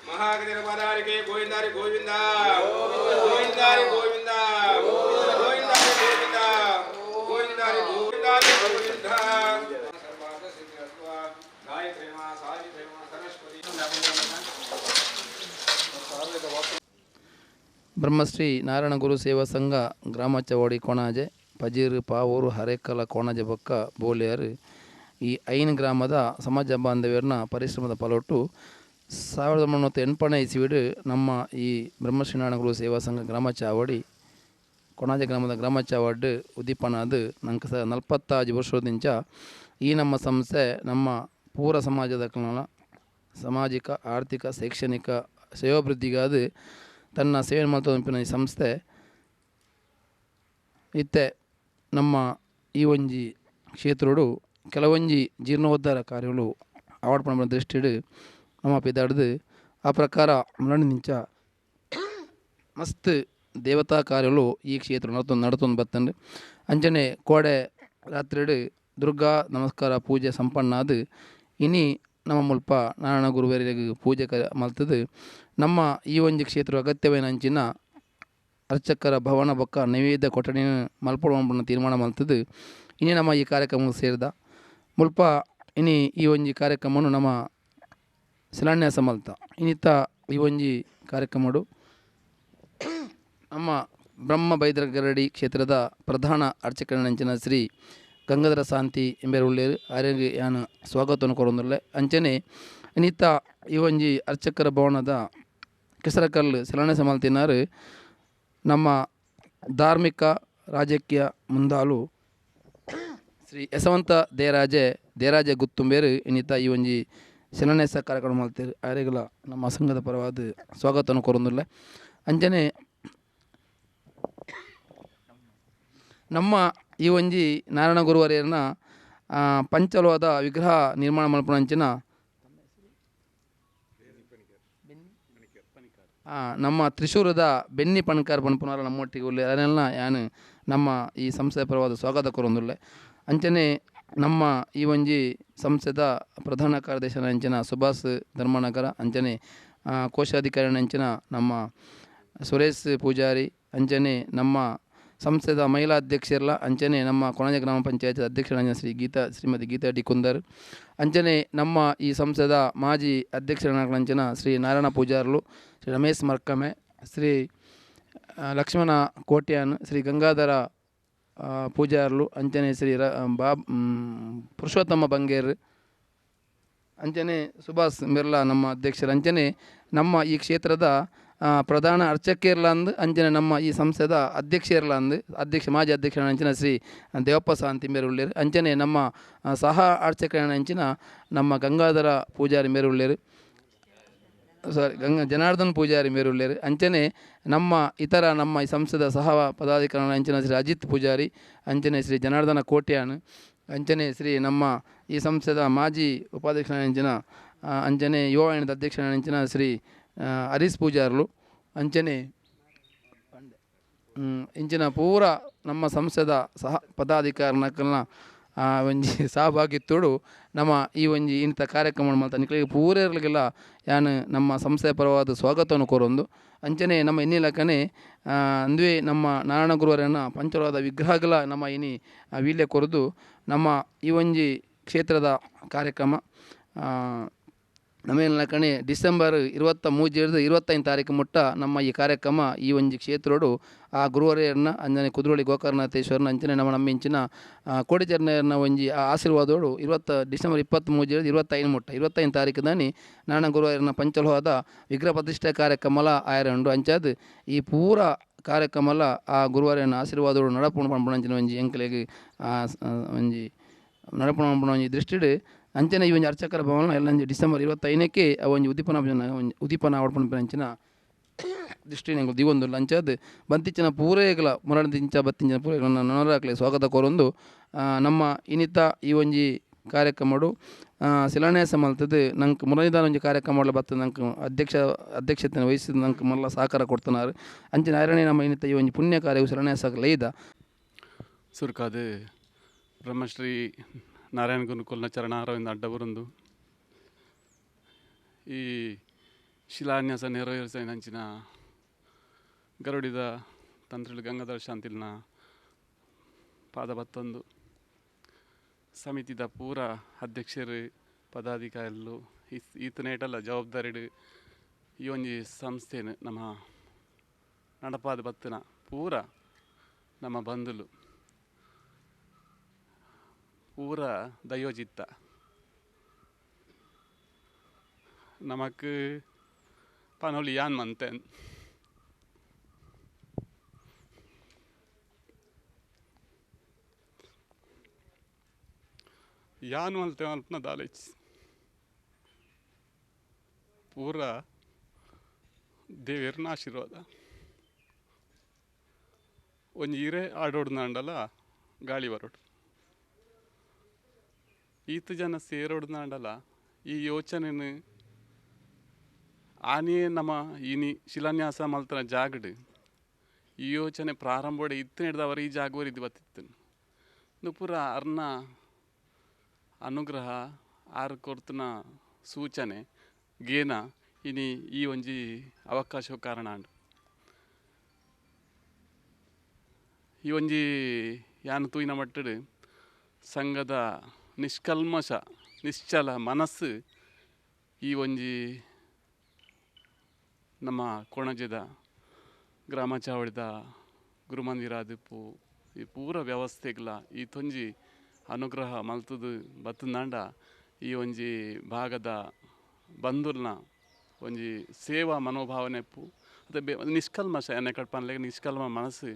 Speaker 1: ಮಹಾಗಣರ ಪದಾರಿಗೆ ಗೋವಿಂದಾರಿ ಗೋವಿಂದ ಗೋವಿಂದಾರಿ ಗೋವಿಂದ ಗೋವಿಂದಾರಿ ಗೋವಿಂದ ಗೋವಿಂದಾರಿ ಗೋವಿಂದಾರಿ ಗೋವಿಂದ ಸರ್ವಾರ್ಥ ಸಿದ್ಧಿರತ್ವ ಗಾಯತ್ರಿ ನಮಃ ಸಾವಿತ್ರಿ ನಮಃ ಸರಸ್ವತಿ
Speaker 3: ಬ್ರಹ್ಮಶ್ರೀ ನಾರಾಯಣ ಗುರು ಸೇವಾ ಸಂಘ ಗ್ರಾಮಚವಾಡಿ ಕೋಣಾಜೆ ಪಜೀರು ಪಾವೂರು ಹರೇಕಲ ಕೋಣಾಜೆ ಬೊಕ್ಕ ಬೋಲಿಯರು ಈ ಐನ್ ಗ್ರಾಮದ ಸಮಾಜ ಬಾಂಧವ್ಯರನ್ನ ಪರಿಶ್ರಮದ ಫಲೊಟ್ಟು 1998ನೇ ಇಸವಿಡು ನಮ್ಮ ಈ ಬ್ರಹ್ಮಶ್ರೀ ನಾರಾಯಣ ಗುರು ಸೇವಾ ಸಂಘ ಗ್ರಾಮ ಚಾವಡಿ ಕೊಣಾಜೆ ಗ್ರಾಮದ ಗ್ರಾಮ ಚಾವಡ್ ಉದ್ದೀಪನಾದ ನಂಗೆ 45 ವರ್ಷದಿಂದ ಈ ನಮ್ಮ ಸಂಸ್ಥೆ ನಮ್ಮ ಪೂರ ಸಮಾಜದ ಸಾಮಾಜಿಕ ಆರ್ಥಿಕ ಶೈಕ್ಷಣಿಕ ಶ್ರೇಯೋಭಿವೃದ್ಧಿಗಾದ ತನ್ನ ಸೇವೆ ಮಾಡ್ತಂಪಿನ ಈ ಸಂಸ್ಥೆ ಇತ್ತೆ ನಮ್ಮ ಈ ಒಂಜಿ ಕ್ಷೇತ್ರಡು ಕೆಲವೊಂಜಿ ಜೀರ್ಣೋದ್ಧಾರ ಕಾರ್ಯಗಳು ಆವಡ್ಪಣ ದೃಷ್ಟಿಡು ನಮ್ಮ ಪಿದಾಡ್ದು ಆ ಪ್ರಕಾರ ಮರಣಿಂಚ ಮಸ್ತ್ ದೇವತಾ ಕಾರ್ಯಗಳು ಈ ಕ್ಷೇತ್ರ ನಡ್ತೊಂದು ಬರ್ತಂಡು ಅಂಚನೆ ಕೋಡೆ ರಾತ್ರಿಡು ದುರ್ಗಾ ನಮಸ್ಕಾರ ಪೂಜೆ ಸಂಪನ್ನಾದ ಇನಿ ನಮ್ಮ ಮುಲ್ಪ ನಾರಾಯಣ ಗುರುವರಿಗೆ ಪೂಜೆ ಮಲ್ತದು ನಮ್ಮ ಈ ಒಂಜಿ ಕ್ಷೇತ್ರ ಅಗತ್ಯವೇನ ಅಂಚಿನ ಅರ್ಚಕರ ಭವನ ಬೊಕ್ಕ ನೈವೇದ್ಯ ಕೊಠಡಿನ ಮಲ್ಪಡುವ ತೀರ್ಮಾನ ಮಲ್ತದು ಇನಿ ನಮ್ಮ ಈ ಕಾರ್ಯಕ್ರಮಕ್ಕೆ ಸೇರಿದ ಮುಲ್ಪ ಇನಿ ಈ ಒಂಜಿ ಕಾರ್ಯಕ್ರಮವನ್ನು ನಮ್ಮ ಶಿಲಾನ್ಯಾಸ ಮಲ್ತ ಇನ್ನಿತ್ತ ಈ ಒಂಜಿ ಕಾರ್ಯಕ್ರಮಡು ನಮ್ಮ ಬ್ರಹ್ಮ ಬೈದ್ರಗರಡಿ ಕ್ಷೇತ್ರದ ಪ್ರಧಾನ ಅರ್ಚಕನಂಚಿನ ಶ್ರೀ ಗಂಗಾಧರ ಶಾಂತಿ ಎಂಬೆರು ಉಳ್ಳೇರು ಆರ್ಯಗೆ ಯಾನು ಸ್ವಾಗತವನ್ನು ಕೊರೊಂದುಲ್ಲೆ ಅಂಚನೆ ಇನ್ನಿತ್ತ ಈ ಒಂಜಿ ಅರ್ಚಕರ ಭವನದ ಕೆಸರಕಲ್ಲು ಶಿಲಾನ್ಯಾಸ ಮಲ್ತಿನಾರು ನಮ್ಮ ಧಾರ್ಮಿಕ ರಾಜಕೀಯ ಮುಂದಾಲು ಶ್ರೀ ಯಶವಂತ ದೇರಾಜೆ ಗುತ್ತುಂಬೇರು ಇನ್ನಿತ್ತ ಈ ಒಂಜಿ ಶಿಲಾನ್ಯಾಸ ಕಾರ್ಯಕ್ರಮ ಮಾಡ್ತೀರಿ ಆರೆಗಳ ನಮ್ಮ ಸಂಘದ ಪರವಾದ ಸ್ವಾಗತವನ್ನು ಕೊರೊಂದುಲ್ಲೆ ಅಂಚನೆ ನಮ್ಮ ಈ ಒಂಜಿ ನಾರಾಯಣ ಗುರುವರಿಯರನ್ನ ಪಂಚಲೋಹದ ವಿಗ್ರಹ ನಿರ್ಮಾಣ ಮಲ್ಪನಂಚಿನ ನಮ್ಮ ತ್ರಿಶೂರದ ಬೆನ್ನಿ ಪಣಕಾರ್ ಪನ್ಪುನಾರ ನಮ್ಮೊಟ್ಟಿಗೆ ಉಳ್ಳೆ ಅದನ್ನೆಲ್ಲ ಯಾನು ನಮ್ಮ ಈ ಸಂಸ್ಥೆಯ ಪರವಾದ ಸ್ವಾಗತ ಕೊರೊಂದುಲ್ಲೆ ಅಂಚನೆ ನಮ್ಮ ಈ ಒಂಜಿ ಸಂಸ್ಥೆದ ಪ್ರಧಾನ ಕಾರ್ಯದರ್ಶಿ ಅಂಚಿನ ಸುಭಾಷ್ ಧರ್ಮನಗರ ಅಂಚನೆ ಕೋಶಾಧಿಕಾರಿ ಅಂಚಿನ ನಮ್ಮ ಸುರೇಶ್ ಪೂಜಾರಿ ಅಂಚನೆ ನಮ್ಮ ಸಂಸ್ಥೆದ ಮಹಿಳಾ ಅಧ್ಯಕ್ಷರಲ್ಲ ಅಂಚನೆ ನಮ್ಮ ಕೊಣಾಜೆ ಗ್ರಾಮ ಪಂಚಾಯತ್ ಅಧ್ಯಕ್ಷರಾದ ಶ್ರೀಮತಿ ಗೀತಾ ಡಿ ಕುಂದರ್ ಅಂಚನೆ ನಮ್ಮ ಈ ಸಂಸ್ಥೆದ ಮಾಜಿ ಅಧ್ಯಕ್ಷರಂಚಿನ ಶ್ರೀ ನಾರಾಯಣ ಪೂಜಾರ್ಲು ಶ್ರೀ ರಮೇಶ್ ಮರ್ಕಮೆ ಶ್ರೀ ಲಕ್ಷ್ಮಣ ಕೋಟ್ಯಾನ್ ಶ್ರೀ ಗಂಗಾಧರ ಪೂಜಾರ್ಲು ಅಂಚನೆ ಶ್ರೀ ಪುರುಷೋತ್ತಮ ಬಂಗೇರ್ ಅಂಚನೆ ಸುಭಾಷ್ ಮಿರ್ಲಾ ನಮ್ಮ ಅಧ್ಯಕ್ಷರು ಅಂಚನೆ ನಮ್ಮ ಈ ಕ್ಷೇತ್ರದ ಪ್ರಧಾನ ಅರ್ಚಕಿರ್ಲಂದು ಅಂಚನೆ ನಮ್ಮ ಈ ಸಂಸ್ಥೆದ ಅಧ್ಯಕ್ಷರ್ಲಂದು ಮಾಜಿ ಅಧ್ಯಕ್ಷರ ಅಂಚಿನ ಶ್ರೀ ದೇವಪ್ಪ ಶಾಂತಿ ಮೇರುಳ್ಳೇರು ಅಂಚನೆ ನಮ್ಮ ಸಹ ಅರ್ಚಕರ ಅಂಚಿನ ನಮ್ಮ ಗಂಗಾಧರ ಪೂಜಾರಿ ಮೇರುಳ್ಳೇರು ಜನಾರ್ದನ್ ಪೂಜಾರಿ ಮೇರುಳ್ಳೇರು ಅಂಚನೆ ನಮ್ಮ ಇತರ ನಮ್ಮ ಈ ಸಂಸ್ಥೆದ ಸಹ ಪದಾಧಿಕಾರಿ ಅಂಚಿನ ಶ್ರೀ ಅಜಿತ್ ಪೂಜಾರಿ ಅಂಚನೆ ಶ್ರೀ ಜನಾರ್ದನ ಕೋಟ್ಯಾನ್ ಅಂಚನೆ ಶ್ರೀ ನಮ್ಮ ಈ ಸಂಸ್ಥೆದ ಮಾಜಿ ಉಪಾಧ್ಯಕ್ಷರ ಅಂಚಿನ ಅಂಚನೆ ಯುವ ವಾಹಿನಿದ ಅಧ್ಯಕ್ಷರ ಅಂಚಿನ ಶ್ರೀ ಹರೀಶ್ ಪೂಜಾರ್ಲು ಅಂಚನೆ ಇಂಚಿನ ಪೂರ ನಮ್ಮ ಸಂಸ್ಥೆದ ಸಹ ಪದಾಧಿಕಾರಿನ ಒಂಜಿ ಸಹಭಾಗಿತ್ವಡು ನಮ್ಮ ಈ ಒಂಜಿ ಇಂಥ ಕಾರ್ಯಕ್ರಮ ಮಾಡ್ತಾ ನಿಕ್ಲಿಗೆ ಪೂರೈರ್ಲಿಗೆಲ್ಲ ಯಾನು ನಮ್ಮ ಸಂಸ್ಥೆಯ ಪರವಾದ ಸ್ವಾಗತವನ್ನು ಕೋರೊಂದು ಅಂಚನೆ ನಮ್ಮ ಇನ್ನಿಲಕ್ಕನೆ ಅಂದುವೆ ನಮ್ಮ ನಾರಾಯಣ ಗುರುವರನ್ನ ಪಂಚಲೋಹದ ವಿಗ್ರಹಗಳ ನಮ್ಮ ಇನಿ ವೀಲ್ಯ ಕೊರದು ನಮ್ಮ ಈ ಒಂಜಿ ಕ್ಷೇತ್ರದ ಕಾರ್ಯಕ್ರಮ ನಮ್ಮೇಲಿನ ಕಣೆ ಡಿಸೆಂಬರ್ 23-25 ತಾರೀಕು ಮುಟ್ಟ ನಮ್ಮ ಈ ಕಾರ್ಯಕ್ರಮ ಈ ಒಂಜಿ ಕ್ಷೇತ್ರೋಡು ಆ ಗುರುವರಿಯರನ್ನ ಅಂಜನೆ ಕುದ್ರೋಳಿ ಗೋಕರ್ಣನಾಥೇಶ್ವರನ ಅಂಚನೆ ನಮ್ಮ ಇಂಚಿನ ಕೋಡಿಚರ್ನೆಯರ್ನ ಒಂಜಿ ಆ ಆಶೀರ್ವಾದೋಡು ಡಿಸೆಂಬರ್ 23-25 ಮುಟ್ಟ 25 ತಾರೀಕು ದಾನಿ ನಾರಾಯಣ ಗುರುವರಿಯರನ್ನ ಪಂಚಲೋಹದ ವಿಗ್ರಹ ಪ್ರತಿಷ್ಠೆ ಕಾರ್ಯಕ್ರಮಲ ಆಯರಂಡು ಅಂಚಾದ ಈ ಪೂರ ಕಾರ್ಯಕ್ರಮಲ ಆ ಗುರುವಾರಿನ ಆಶೀರ್ವಾದಗಳು ನಡಪುಣ ಪಂಪಣಂಚಿನ ಒಂಜಿ ಎಂಕ್ಲೆಗ್ ಒಂಜಿ ನಡಪುಣ ಪಂಪಣ ಒಂಜಿ ದೃಷ್ಟಿಡ್ ಅಂಚನೆ ಈ ಒಂಜಿ ಅರ್ಚಕರ ಭವನ ಎಲ್ಲ ಡಿಸೆಂಬರ್ 25ಕ್ಕೆ ಆ ಒಂಜಿ ಉದೀಪನ ಆವಡ್ಪಣಂಚಿನ ದೃಷ್ಟಿ ನಂಗೆ ದಿವೊಂದುಲ್ಲ ಅಂಚಾದ್ ಬಂತಿಚ್ಚಿನ ಪೂರೇಗಲ ಮುರಡಿಂಚ ಬತ್ತಿಂಚಿನ ಪೂರೇಗಲ ನೊನರಾಕ್ಲೆ ಸ್ವಾಗತ ಕೋರೊಂದು ನಮ್ಮ ಇನ್ನಿತ ಈ ಒಂಜಿ ಕಾರ್ಯಕ್ರಮಡು ಶಿಲಾನ್ಯಾಸ ಮಲ್ತದ್ದು ನಂಗೆ ಮುರನಿದಾನ ಒಂಜಿ ಕಾರ್ಯಕ್ರಮ ಬರ್ತದೆ ನಂಗೆ ಅಧ್ಯಕ್ಷತೆ ವಹಿಸಿದ ನಂಗೆ ಮಲ್ಲ ಸಹಕಾರ ಕೊಡ್ತನಾರು ಅಂಚಿನ ಐರಣೆ ನಮ್ಮ ಇನ್ನಿತ ಈ ಒಂಜಿ ಪುಣ್ಯ ಕಾರ್ಯವು ಶಿಲಾನ್ಯಾಸ ಲೈದ
Speaker 4: ಸುರ್ಕಾದು ಬ್ರಹ್ಮಶ್ರೀ ನಾರಾಯಣ ಗುರುಕುಲ್ನ ಚರಣಾರವಿಂದ ಅಡ್ಡ ಬರುಂದು ಈ ಶಿಲಾನ್ಯಾಸ ನೆರವೇರಿಸಿದಂಚಿನ ಗರುಡಿದ ತಂತ್ರಿಲು ಗಂಗಾಧರ ಶಾಂತಿಲ್ನ ಪಾದ ಬತ್ತೊಂದು ಸಮಿತಿದ ಪೂರ ಅಧ್ಯಕ್ಷರು ಪದಾಧಿಕಾರಿಗಳು ಈತನೇಟಲ್ಲ ಜವಾಬ್ದಾರಿಡು ಈ ಒಂಜಿ ಸಂಸ್ಥೆನು ನಮ್ಮ ನಡಪಾದ ಬತ್ತನ ಪೂರ ನಮ್ಮ ಬಂಧುಲು ಪೂರ ದಯೋಜಿತ್ತ ನಮಕ್ ಪನೋಲಿ ಯಾನ್ ಮಂತೆನ್ ಯಾನ್ ಮಲ್ತೆ ಮಲ್ಪನ ದಾಲೇಜ್ ಪೂರ ದೇವೇರ್ನ ಆಶೀರ್ವಾದ ಒಂಜಿ ಇರೆ ಆಡೋಡ್ನಾಂಡಲ ಗಾಳಿ ಬರೋಡು ಈತ ಜನ ಸೇರೋಡ್ನಾಂಡಲ ಈ ಯೋಚನೆನು ಆನೆಯೇ ನಮ್ಮ ಇನಿ ಶಿಲಾನ್ಯಾಸ ಮಲ್ತನ ಜಾಗಡ್ ಈ ಯೋಚನೆ ಪ್ರಾರಂಭಡೆ ಇತ್ತು ಹಿಡ್ದವರು ಈ ಜಾಗವರಿದ್ದು ಬತ್ತಿತ್ತು ಪೂರ ಅರ್ನ ಅನುಗ್ರಹ ಆರು ಕೊರ್ತನ ಸೂಚನೆ ಗೇನ ಇನಿ ಈ ಒಂಜಿ ಅವಕಾಶ ಕಾರಣ ಅಂಡು ಈ ಒಂಜಿ ಯಾನು ತೂಯಿನ ಮಟ್ಟಡು ಸಂಘದ ನಿಷ್ಕಲ್ಮಶ ನಿಶ್ಚಲ ಮನಸ್ಸು ಈ ಒಂಜಿ ನಮ್ಮ ಕೊಣಜದ ಗ್ರಾಮ ಚಾವಡಿದ ಗುರುಮಂದಿರ ದಿಪ್ಪು ಈ ಪೂರ ವ್ಯವಸ್ಥೆಗಳ ಈ ತೊಂಜಿ ಅನುಗ್ರಹ ಮಲ್ತದು ಬತ್ತಂದಾಂಡ ಈ ಒಂಜಿ ಭಾಗದ ಬಂಧುಲ್ನ ಒಂಜಿ ಸೇವಾ ಮನೋಭಾವನೆಪ್ಪು ಅದೇ ನಿಷ್ಕಲ್ಮಶ ಎಣ್ಣೆ ಕಟ್ಪನ್ಲೆ ನಿಷ್ಕಲ್ಮ ಮನಸ್ಸು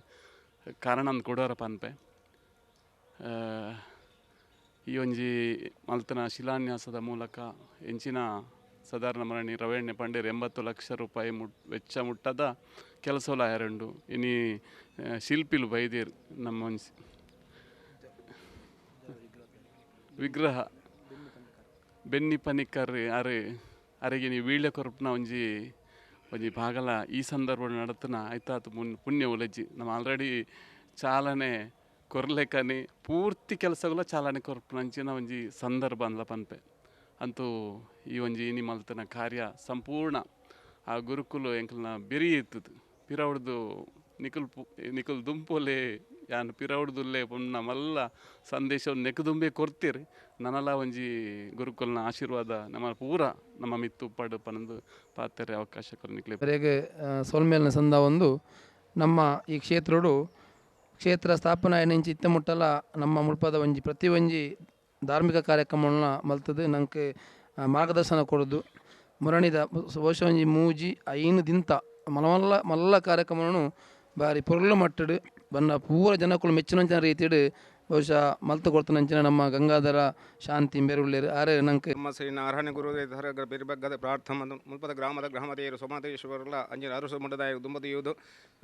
Speaker 4: ಕಾರಣ ಕೊಡೋರ ಪನ್ಪೆ ಈ ಒಂಜಿ ಮಲ್ತನ ಶಿಲಾನ್ಯಾಸದ ಮೂಲಕ ಎಂಚಿನ ಸಾಧಾರಣ ಮರಣಿ ರವೆಣ್ಣೆ ಪಂಡೇರು 80 ಲಕ್ಷ ರೂಪಾಯಿ ವೆಚ್ಚ ಮುಟ್ಟದ ಕೆಲಸಲ ಯಾರಂಡು ಇನಿ ಶಿಲ್ಪಿಲು ಬೈದೇರು ನಮ್ಮ ಒಂಜಿ ವಿಗ್ರಹ ಬೆನ್ನಿ ಪನಿಕರ್ ಅರೆಗೆ ನೀವು ವೀಳ್ಯ ಕೊರಪನ ಒಂಜಿ ಭಾಗಲ ಈ ಸಂದರ್ಭ ನಡತನ ಆಯ್ತಾತು ಪುಣ್ಯ ಉಲಜ್ಜಿ ನಮ್ಮ ಆಲ್ರೆಡಿ ಚಾಲನೆ ಕೊರ್ಲೆಕನೆ ಪೂರ್ತಿ ಕೆಲಸಗಳ ಚಾಲನೆ ಕೊರ್ಪನಂಚಿನ ಒಂಜಿ ಸಂದರ್ಭ ಅಂದ್ಲ ಪನ್ಪೆ ಅಂತೂ ಈ ಒಂಜಿ ಇನಿ ಮಲ್ತನ ಕಾರ್ಯ ಸಂಪೂರ್ಣ ಆ ಗುರುಕುಲು ಎಂಕಲ್ನ ಬೆರಿ ಇತ್ತದು ಪಿರವಡ್ದು ನಿಕುಲ್ ದುಂಪೋಲೆ ಯಾನು ಪಿರವಡ್ದುಲ್ಲೆ ಪುಣ್ಣ ಮಲ್ಲ ಸಂದೇಶವನ್ನು ನೆಕದುಂಬೆ ಕೊರ್ತೀರಿ ನನಲ ಒಂಜಿ ಗುರುಕುಲ್ನ ಆಶೀರ್ವಾದ ನಮ್ಮ ಪೂರ ನಮ್ಮ ಮಿತ್ತು ಪಡು ಪನಂದು ಪಾತ್ರೆ ಅವಕಾಶ ಕೊರ್ನಿಕ್ಲೆ
Speaker 3: ಬರೆಗೆ ಸೋಲ್ಮೇಲಿನ ಸಂದ ಒಂದು ನಮ್ಮ ಈ ಕ್ಷೇತ್ರ ಸ್ಥಾಪನಾ ಎನ್ನಿಂಚಿ ಇತ್ತ ಮುಟ್ಟಲ ನಮ್ಮ ಮುಲ್ಪದ ಒಂಜಿ ಪ್ರತಿ ಒಂಜಿ ಧಾರ್ಮಿಕ ಕಾರ್ಯಕ್ರಮಗಳನ್ನ ಮಲ್ತದು ನಂಗೆ ಮಾರ್ಗದರ್ಶನ ಕೊಡೋದು ಮುರಣಿದ ಬಹುಶಃ ಒಂಜಿ ಮೂಜಿ ಐನು ದಿಂತ ಮಲ್ಲ ಕಾರ್ಯಕ್ರಮಗಳನ್ನು ಬಾರಿ ಪೊರ್ಲು ಮಟ್ಟಡು ಬನ್ನ ಪೂರ ಜನಕ್ಕಳು ಮೆಚ್ಚಿನ ರೀತಿಡು ಬಹುಶಃ ಮಲ್ತು ಕೊಡ್ತಾನಂಚಿನ ನಮ್ಮ ಗಂಗಾಧರ ಶಾಂತಿ ಬೆರುಳ್ಳೇರು ಆರೆ ನಂಗೆ
Speaker 1: ನಮ್ಮ ಶ್ರೀ ನಾರಾಯಣ ಗುರುದೇವರ ಬೆರಿಬಗ್ಗದ ಪ್ರಾರ್ಥನೆ ಮುಲ್ಪದ ಗ್ರಾಮದೇವರು ಸೋಮತೇಶ್ವರಲ್ಲ ಅಂಜನ ಅರಸು ಮುಡದಾಯ ದುಂಬದಿಯುವುದು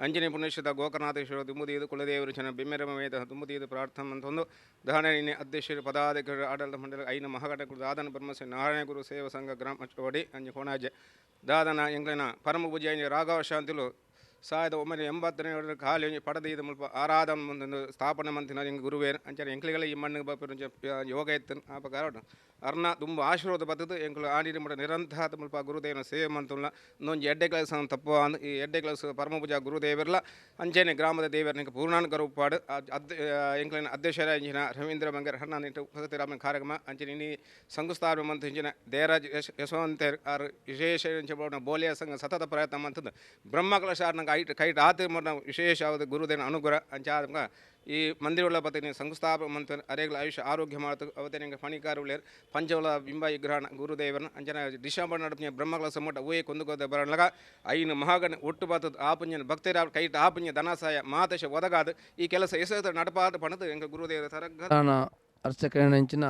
Speaker 1: ಅಂಜನಿ ಪುಣ್ಯಶ್ವತ ಗೋಕರ್ಣಾಥೇಶ್ವರ ದುಂಬುದಿಯುವುದು ಕುಲದೇವರು ಜನ ಬೆಮ್ಮೆರಮೇದ ದುಂಬುದಿಯುವುದು ಪ್ರಾರ್ಥನೆ ಅಂತಂದು ಧಾರಣೆ ಅಧ್ಯಕ್ಷರು ಪದಾಧಿಕಾರಿ ಆಡಳಿತ ಮಂಡಳಿ ಐನ ಮಹಾಘಟಕರು ದಾದನ ಬ್ರಹ್ಮಶ್ರೀ ನಾರಾಯಣ ಗುರು ಸೇವಾ ಸಂಘ ಗ್ರಾಮ ಚೋಡಿ ಅಂಜಿ ಕೋಣಾಜೆ ದಾದನ ಎಂಗ್ಲಿನ ಪರಮ ಪೂಜೆ ರಾಘವ ಶಾಂತಿಲು 1980 ಕಾಲಿ ಪಡೆದ ಇದು ಮುಲ್ಪ ಆರಾಧನ ಮುಂದೆ ಸ್ಥಾಪನೆ ಮಂತಿನ ಹಿಂಗೆ ಗುರುವೇನು ಅಂಚನೆ ಎಂಕ್ಲಿಗಳ ಈ ಮಣ್ಣಿಗೆ ಬಪ್ಪಿರು ಯೋಗ ಎತ್ತನ ಆ ಪ್ರಕಾರ ಅರ್ನ ತುಂಬ ಆಶೀರ್ವಾದ ಬರ್ತದೆ ಎಂಕ್ಲು ಆಡಿದ ಮುಟ ನಿರಂತರ ಮುಲ್ಪ ಗುರುದೇವನ ಸೇವೆ ಮಂತುಲ್ಲ ಇನ್ನೊಂದು ಎಡ್ಡೆ ಕೆಲಸ ತಪ್ಪು ಅಂದು ಈ ಎಡ್ಡೆ ಕೆಲಸ ಪರಮ ಪೂಜಾ ಗುರುದೇವರ್ಲ ಅಂಚೆನೆ ಗ್ರಾಮದ ದೇವರನಿಗೆ ಪೂರ್ಣಾನುಗ್ರಹ ಉಪ್ಪಾಡು ಎಂಕ್ಲಿನ ಅಧ್ಯಕ್ಷರ ಇಂಚಿನ ರವೀಂದ್ರ ಬಂಗರ್ ಹಣ್ಣ ಉಪಸತಿ ರಾಮನ ಕಾರ್ಯಕ್ರಮ ಅಂಚನೆ ಇನ್ನಿ ಸಂಘಸ್ಥಾಪನೆ ಮಂತು ಇಂಚಿನ ದೇವರಾಜ್ ಯಶವಂತ ಆರು ವಿಶೇಷ ಬೋಲಿಯ ಸಂಘ ಸತತ ಪ್ರಯತ್ನ ಮಂತದ್ದು ಬ್ರಹ್ಮಕಲಶ ನಮಗೆ ಕೈಟ್ ಆತ ವಿಶೇಷವಾದ ಗುರುದೇನ ಅನುಗ್ರಹ ಅಂಚಾದ ಈ ಮಂದಿರಗಳ ಪತ್ತೆ ಸಂಸ್ಥಾಪಕ ಮಂತ್ರ ಅರೆಗಳ ಆಯುಷ್ಯ ಆರೋಗ್ಯ ಮಾಡ್ತು ಅವತ್ತೆ ನಿಮಗೆ ಪಣಿಕಾರ ಉಳ್ಳೇರು ಪಂಚವಲ ಬಿಂಬ ವಿಗ್ರಹಣ ಗುರುದೇವನ ಅಂಚನ ಡಿಸೆಂಬರ್ ನಡುಪ ಬ್ರಹ್ಮಗಳ ಸಮ್ಮಟ ಊಯೆ ಕೊಂದುಕೋದ ಬರಲಗ ಐನು ಮಹಾಗಣ ಒಟ್ಟು ಪಾತದ ಆಪುಂಜನ ಭಕ್ತರ ಕೈಟ್ ಆಪುಂಜ ಧನಸಾಯ ಮಾತಶ ಒದಗಾದ ಈ ಕೆಲಸ ಎಸೆದ ನಡಪಾದ ಪಣದು ಎಂಕ ಗುರುದೇವರ ತರಗ
Speaker 3: ಅರ್ಚಕರಂಚಿನ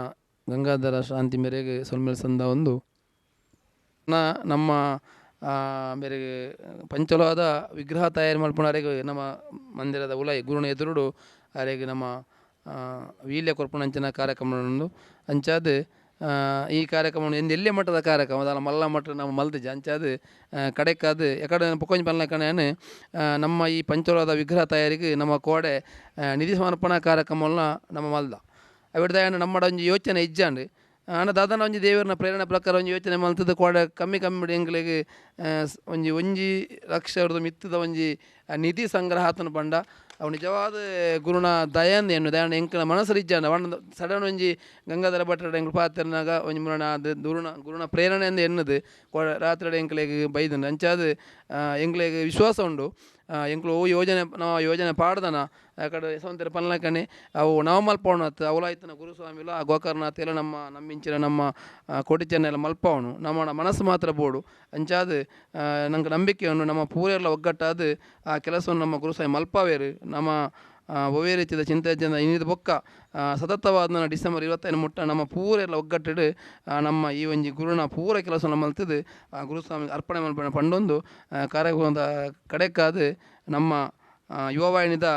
Speaker 3: ಗಂಗಾಧರ ಶಾಂತಿ ಮೇರೆಗೆ ಸೊಲ್ಮೇಲೆ ಸಂದ ಒಂದು ನಮ್ಮ ಮೇರೆಗೆ ಪಂಚಲೋಹದ ವಿಗ್ರಹ ತಯಾರು ಮಾಡ್ಕೊಂಡಾರೆಗೆ ನಮ್ಮ ಮಂದಿರದ ಉಲೈ ಗುರುನ ಎದುರುಡು ಅರೆಗೆ ನಮ್ಮ ವೀಲ್ಯ ಕೊರ್ಪುಣಂಚಿನ ಕಾರ್ಯಕ್ರಮವನ್ನು ಅಂಚಾದ ಈ ಕಾರ್ಯಕ್ರಮವನ್ನು ಎಲ್ಲೇ ಮಟ್ಟದ ಕಾರ್ಯಕ್ರಮ ಅದಲ್ಲ ಮಲ್ಲ ಮಟ್ಟ ನಮ್ಮ ಮಲ್ದಿಜ ಅಂಚಾದ ಕಡೆಕಾದ ಎಕಡೆ ಪೊಕೊಂಜ್ ಪಲ್ನ ಕಣೆಯನ್ನು ನಮ್ಮ ಈ ಪಂಚಲೋಹದ ವಿಗ್ರಹ ತಯಾರಿಗೆ ನಮ್ಮ ಕೋಡೆ ನಿಧಿ ಸಮರ್ಪಣಾ ಕಾರ್ಯಕ್ರಮವನ್ನು ನಮ್ಮ ಮಲ್ದ ಅವಿಡ್ದ ನಮ್ಮಡ ಒಂದು ಯೋಚನೆ ಇಜ್ಜಾಂಡು ದಾದನ ಒಂಜಿ ದೇವರನ ಪ್ರೇರಣೆ ಪ್ರಕಾರ ಒಂಜಿ ಯೋಚನೆ ಮಲ್ತದ ಕೋಡ ಕಮ್ಮಿ ಕಮ್ಮಿ ಎಂಗ್ಲಿಗೆ ಒಂಜಿ ಲಕ್ಷ ಮಿತ್ತದ ಒಂಜಿ ನಿಧಿ ಸಂಗ್ರಹ ಆತನ ಪಂಡ ಅವು ನಿಜವಾದ ಗುರುನ ದಯಂದ ಎನ್ನು ದಯಂಡ ಎಂಕನ ಮನಸ್ಸು ಇಜ್ಜಾಂಡ ಅವನ ಸಡನ್ ಒಂಜಿ ಗಂಗಾಧರ ಭಟ್ರ ಎಂಗ್ಳು ಪಾತ್ರನಾಗ ಒಂಜಿ ಮುರಣ ಅದು ಗುರುನ ಪ್ರೇರಣೆ ಅಂದ ಎನ್ನದು ರಾತ್ರಿ ಎಂಕ್ಲೆಗೆ ಬೈದನು ಅಂಚಾದ ಎಂಗ್ಲಿಗೆ ವಿಶ್ವಾಸ ಉಂಡು ಎಂಕ್ಲು ಯೋಜನೆ ಪಾಡ್ದನ ಆ ಕಡೆ ಯಶವಂತರ ಪಲ್ನಕಣೆ ಅವು ನವಮಲ್ಪವನತ್ ಅವಲಾಯ್ತನ ಗುರುಸ್ವಾಮಿಲು ಆ ಗೋಕರ್ನಾಥ್ ಎಲ್ಲ ನಮ್ಮಿಂಚಿನ ನಮ್ಮ ಕೋಟಿ ಚೆನ್ನ ಎಲ್ಲ ಮಲ್ಪವನು ನಮ್ಮ ಮನಸ್ಸು ಮಾತ್ರ ಬೋಡು ಅಂಚಾದ ನಂಗೆ ನಂಬಿಕೆ ಉಂಡು ನಮ್ಮ ಪೂರೆಲ್ಲ ಒಗ್ಗಟ್ಟಾದ ಆ ಕೆಲಸವನ್ನು ನಮ್ಮ ಗುರುಸ್ವಾಮಿ ಮಲ್ಪವೇರು ನಮ್ಮ ಒವೇ ರೀತಿಯ ಚಿಂತನೆ ಇನ್ನಿದ ಬೊಕ್ಕ ಸತತವಾದ ಡಿಸೆಂಬರ್ 25 ಮುಟ್ಟ ನಮ್ಮ ಪೂರೆಲ್ಲ ಒಗ್ಗಟ್ಟಿಡು ನಮ್ಮ ಈ ಒಂಜಿ ಗುರುನ ಪೂರ ಕೆಲಸವನ್ನು ಮಲ್ತದು ಆ ಗುರುಸ್ವಾಮಿ ಅರ್ಪಣೆ ಮಲ್ಪನೆ ಪಂಡೊಂದು ಕಾರ್ಯಕ್ರಮದ ಕಡೆಕಾದ ನಮ್ಮ ಯುವವಾಹಿನಿದ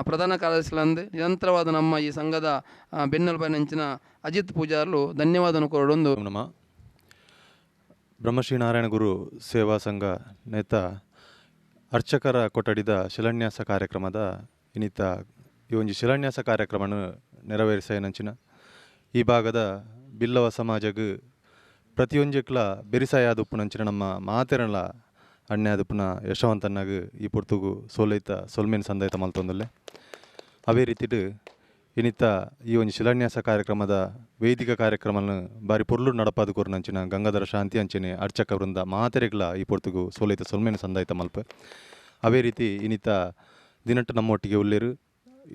Speaker 3: ಪ್ರಧಾನ ಕಾರ್ಯದರ್ಶಿಲಂದು ನಿರಂತರವಾದ ನಮ್ಮ ಈ ಸಂಘದ ಬೆನ್ನೆಲುಬಾಯಿನಂಚಿನ ಅಜಿತ್ ಪೂಜಾರ್ಲು ಧನ್ಯವಾದನು ಕೊರಡೊಂದು
Speaker 5: ನಮ್ಮ ಬ್ರಹ್ಮಶ್ರೀನಾರಾಯಣ ಗುರು ಸೇವಾ ಸಂಘ ನೇತ ಅರ್ಚಕರ ಕೊಠಡಿದ ಶಿಲಾನ್ಯಾಸ ಕಾರ್ಯಕ್ರಮದ ಇನ್ನಿತ ಈ ಒಂದು ಶಿಲಾನ್ಯಾಸ ಕಾರ್ಯಕ್ರಮವನ್ನು ನೆರವೇರಿಸೇನಂಚಿನ ಈ ಭಾಗದ ಬಿಲ್ಲವ ಸಮಾಜಗ್ ಪ್ರತಿಯೊಂಜಕ್ಲ ಬೆರಿಸಾಯಾದುಪ್ಪುನಂಚಿನ ನಮ್ಮ ಮಾತೆರಲ ಅಣ್ಣ್ಯಾದುಪ್ಪುನ ಯಶವಂತನಾಗ ಈ ಪೊರ್ತುಗು ಸೊಲ್ಮೇನ್ ಸಂದೈತ ಮಲ್ತೊಂದುಲ್ಲೆ ಅವೇ ರೀತಿಡು ಇನ್ನಿತ ಈ ಒಂದು ಶಿಲಾನ್ಯಾಸ ಕಾರ್ಯಕ್ರಮದ ವೇದಿಕ ಕಾರ್ಯಕ್ರಮವನ್ನು ಬಾರಿ ಪೊರ್ಲು ನಡಪಾದು ಕೊರ್ನಂಚಿನ ಗಂಗಾಧರ ಶಾಂತಿ ಅಂಚನೆ ಅರ್ಚಕ ವೃಂದ ಮಾತೆರೆಗ್ಲ ಈ ಪೊರ್ತುಗು ಸೊಲ್ಮೇನ್ ಸಂದೈತ ಮಲ್ಪ ಅವೇ ರೀತಿ ಇನ್ನಿತ ದಿನಟ್ಟು ನಮ್ಮೊಟ್ಟಿಗೆ ಉಳ್ಳೇರು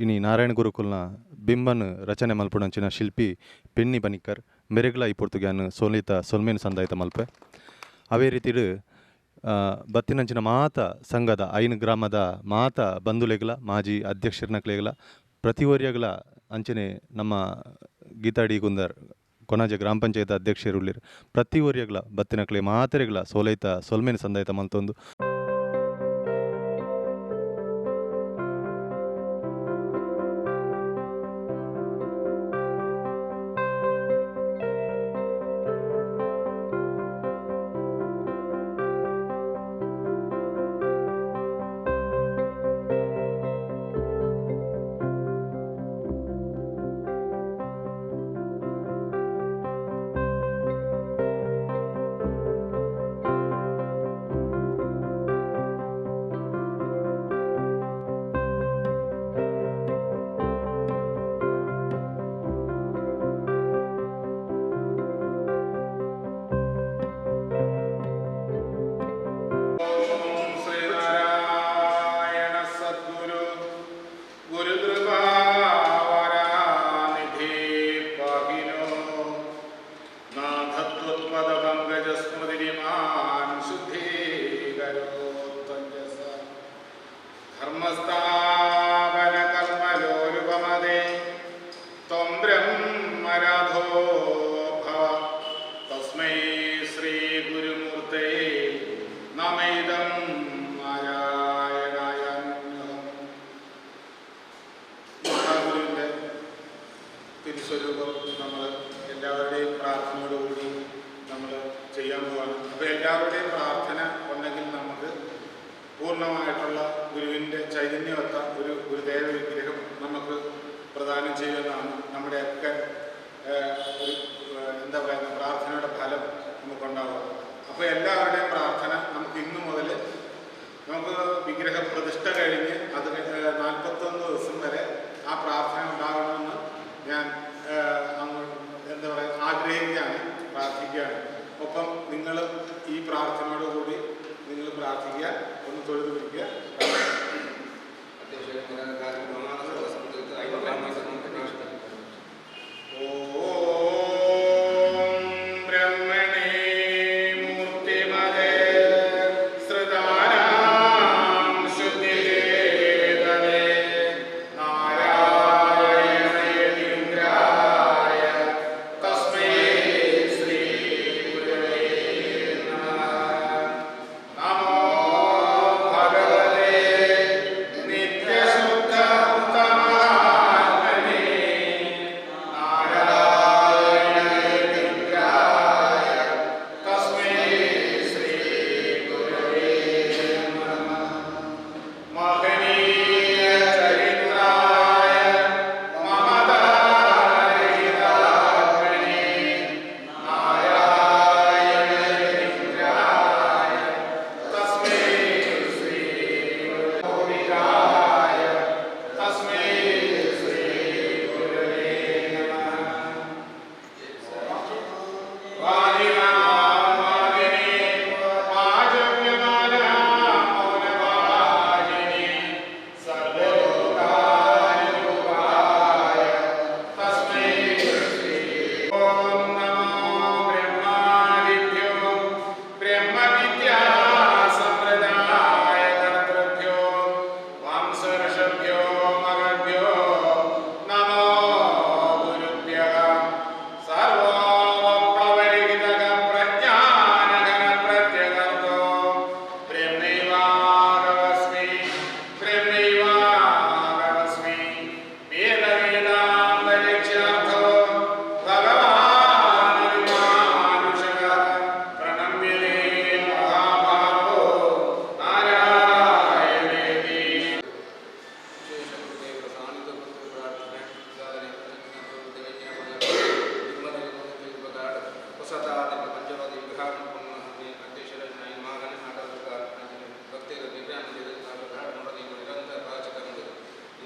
Speaker 5: ಇನಿ ನಾರಾಯಣ ಗುರುಕುಲ್ನ ಬಿಂಬನ್ ರಚನೆ ಮಲ್ಪುನಂಚಿನ ಶಿಲ್ಪಿ ಪೆನ್ನಿ ಬನಿಕರ್ ಮೆರೆಗ್ಲ ಈ ಪೊರ್ತುಗ್ಯಾನ್ ಸೊಲ್ಮೇನ್ ಸಂದಾಯಿತ ಮಲ್ಪೆ ಅವೇ ರೀತಿಡು ಬತ್ತಿನಂಚಿನ ಮಾತ ಸಂಘದ ಐನು ಗ್ರಾಮದ ಮಾತ ಬಂಧುಲೆಗ್ಲ ಮಾಜಿ ಅಧ್ಯಕ್ಷರ್ನಕ್ಲೆಗ್ಲ ಪ್ರತಿವರ್ಯಗ್ಲ ಅಂಚನೆ ನಮ್ಮ ಗೀತಾಡಿ ಗುಂದರ್ ಕೊನಾಜೆ ಗ್ರಾಮ ಪಂಚಾಯತ್ ಅಧ್ಯಕ್ಷರು ಉಳ್ಳೇರು ಪ್ರತಿವರ್ಯಗ್ಲ ಬತ್ತಿನಕ್ಲೆ ಮಾತೆರೆಗ್ಲ ಸೊಲ್ಮೇನ್ ಸಂದಾಯಿತ ಮಲ್ತೊಂದು
Speaker 1: പൂർണ്ണമായിട്ടുള്ള ഗുരുവിൻ്റെ ചൈതന്യവത്ത ഒരു ഗുരുദേവ വിഗ്രഹം നമുക്ക് പ്രദാനം ചെയ്യുന്നതാണ് നമ്മുടെയൊക്കെ ഒരു എന്താ പറയുക പ്രാർത്ഥനയുടെ ഫലം നമുക്കുണ്ടാവുക. അപ്പോൾ എല്ലാവരുടെയും പ്രാർത്ഥന നമുക്ക് ഇന്നു മുതൽ നമുക്ക് വിഗ്രഹ പ്രതിഷ്ഠ കഴിഞ്ഞ് അത് 41 ദിവസം വരെ ആ പ്രാർത്ഥന ഉണ്ടാകണമെന്ന് ഞാൻ എന്താ പറയുക ആഗ്രഹിക്കുകയാണ്, പ്രാർത്ഥിക്കുകയാണ്. ഒപ്പം നിങ്ങൾ ഈ പ്രാർത്ഥനയോടുകൂടി നിങ്ങൾ പ്രാർത്ഥിക്കുക, ഒന്ന് തൊഴുതു പിടിക്കുക.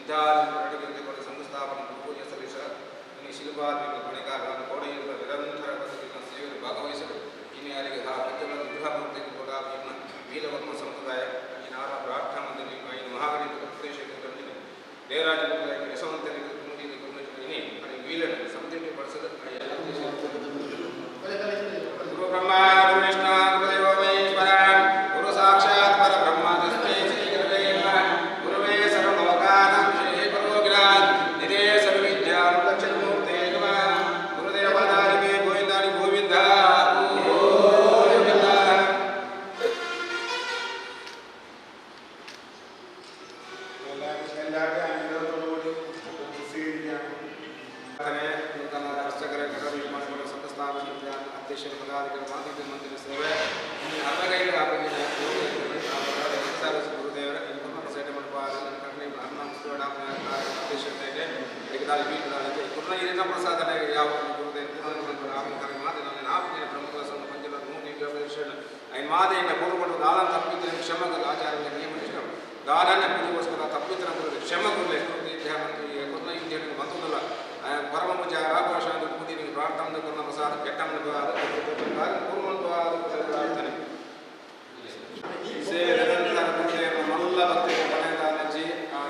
Speaker 1: ವಿದ್ಯಾರ್ಥಿ ಸಂಸ್ಥಾಪನೆ ಪೂಜೆ ಸಲ್ಲಿಸಲು ಇನ್ನು ಶಿಲ್ಪಾತ್ಮಕ ಹೊಣೆಗಾರರಾದ ಕೋಣೆಯಿಂದ ನಿರಂತರ ಸೇವೆಯಲ್ಲಿ ಭಾಗವಹಿಸಲು ಇನ್ನು ಯಾರಿಗೆ ಪ್ರತಿಯೊಂದು ಗೃಹಮೂರ್ತಿ ಕೂಡ ಇನ್ನು ವೀರವರ್ಮ ಸಂಪ್ರದಾಯ ಈ ನಾರ ಪ್ರಾರ್ಥನಾ ಮಂದಿರ ಈ ಮಹಾಗಣಿತ ಉದ್ದೇಶಕ್ಕೆ ದೇವರಾಜ ಯಶವಂತನಿಗೆ ಇನಿ आणि ವೀಲನ ಸಮತಿಗೆ ಬಳಸದ ಗುರು ಬ್ರಹ್ಮ ಗುರು ವಿಷ್ಣು ಗುರು ದೇವೋ ಮಹೇಶ್ವರ ಗುರು ಸಾಕ್ಷಾತ್ ಪರಬ್ರಹ್ಮ ತಸ್ಮೈ ಶ್ರೀ ಗುರವೇ ನಮಃ ಗುರುವೇ ಸರ್ವಲೋಕಾನಾಂ ಶ್ರೀ ಗುರು ಜ್ಞಾನ ನಿಧೇ ಸರ್ವವಿದ್ಯಾನುಲಕ್ಷಣ ಮೂರ್ತೆ ನಮಃ ಗುರುದೇವ ಪದಾರಿಗೆ ಗೋವಿಂದಾನಿ ಗೋವಿಂದ ಗೋವಿಂದ ಅಧ್ಯಕ್ಷರ ಪದಾಧಿಕಾರಿ ಮಾತೃ ಮಂತ್ರಿ ಸೇವೆ ಅರ್ಧಗೈದು ಗುರುದೇವರ ಸೇಟೆ ಅಧ್ಯಕ್ಷತೆಗೆ ಹಿರಿಯ ಪ್ರಸಾದನೆಗೆ ಯಾವ ಪ್ರಮುಖ ಐದು ಮಾದೆಯಿಂದ ಕೂಡುಕೊಂಡು ದಾನ ತಪ್ಪಿದ್ರೆ ಕ್ಷಮಗಳ ಆಚಾರ್ಯ ನಿಯಮಿಸಿದ ದಾನನ ಪೂಜೆಗೋಸ್ಕರ ತಪ್ಪಿತರ ಕ್ಷಮಗುರುಲೆ ಕೊನ್ನ ಇಂಡಿಯನ್ಗೆ ಬಂತದಲ್ಲ ಪರಮ ಪೂಜಾ ರಾಘವೇಶ ಕೂದಿನಿಗೆ ಪ್ರಾರ್ಥನೆ ಕೊನ್ನ ಪ್ರಸಾದ ಕೆಟ್ಟಮ್ಮನ ಪ್ರಾರ್ಥನೆ ಮಲ್ಲ ಭಕ್ತಿ ಪಡೆದಾನಜಿ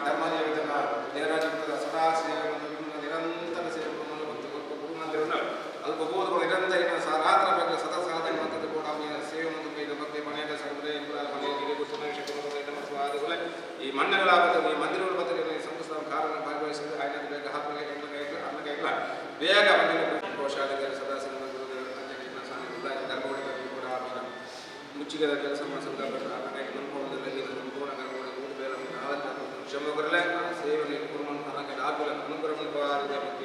Speaker 1: ಧರ್ಮದೇವತೆಗಳ ದೇವರಾಜ ಸದಾ ಸೇವೆ ಮತ್ತು ನಿರಂತರ ಸೇವೆ ಭಕ್ತಿ ಗುರುಮಂದಿರವನ್ನು ಅಲ್ಪ ಬೋಧಗಳು ನಿರಂತರ ರಾತ್ರ ಬಗ್ಗೆ ಸದಾ ಸಾಧನೆ ಮತ್ತು ಕೂಡ ಸೇವೆ ಮತ್ತು ಭಕ್ತಿ ಮನೆಯ ಸಮುದಾಯ ಈ ಮಣ್ಣುಗಳಾಗುತ್ತದೆ ಈ ಮಂದಿರಗಳ ಬಗ್ಗೆ ಸಂಸ್ಥಾನ ಕಾರಣ ಭಾಗವಹಿಸಿದ ಆಯ್ಕೆ ಬೇಗ ಅನ್ನಗೈಲ್ಲ ಬೇಗ ಕೋಶಾಧಿಕಾರಿ ಸದಸ್ಯ ಧರ್ಮಗಳ ಕೂಡ ಮುಚ್ಚಿಗೆದ ಕೆಲಸ ಕ್ಷಮೆ ಬರಲೇ ಸೇವೆ ಅನುಗ್ರಹ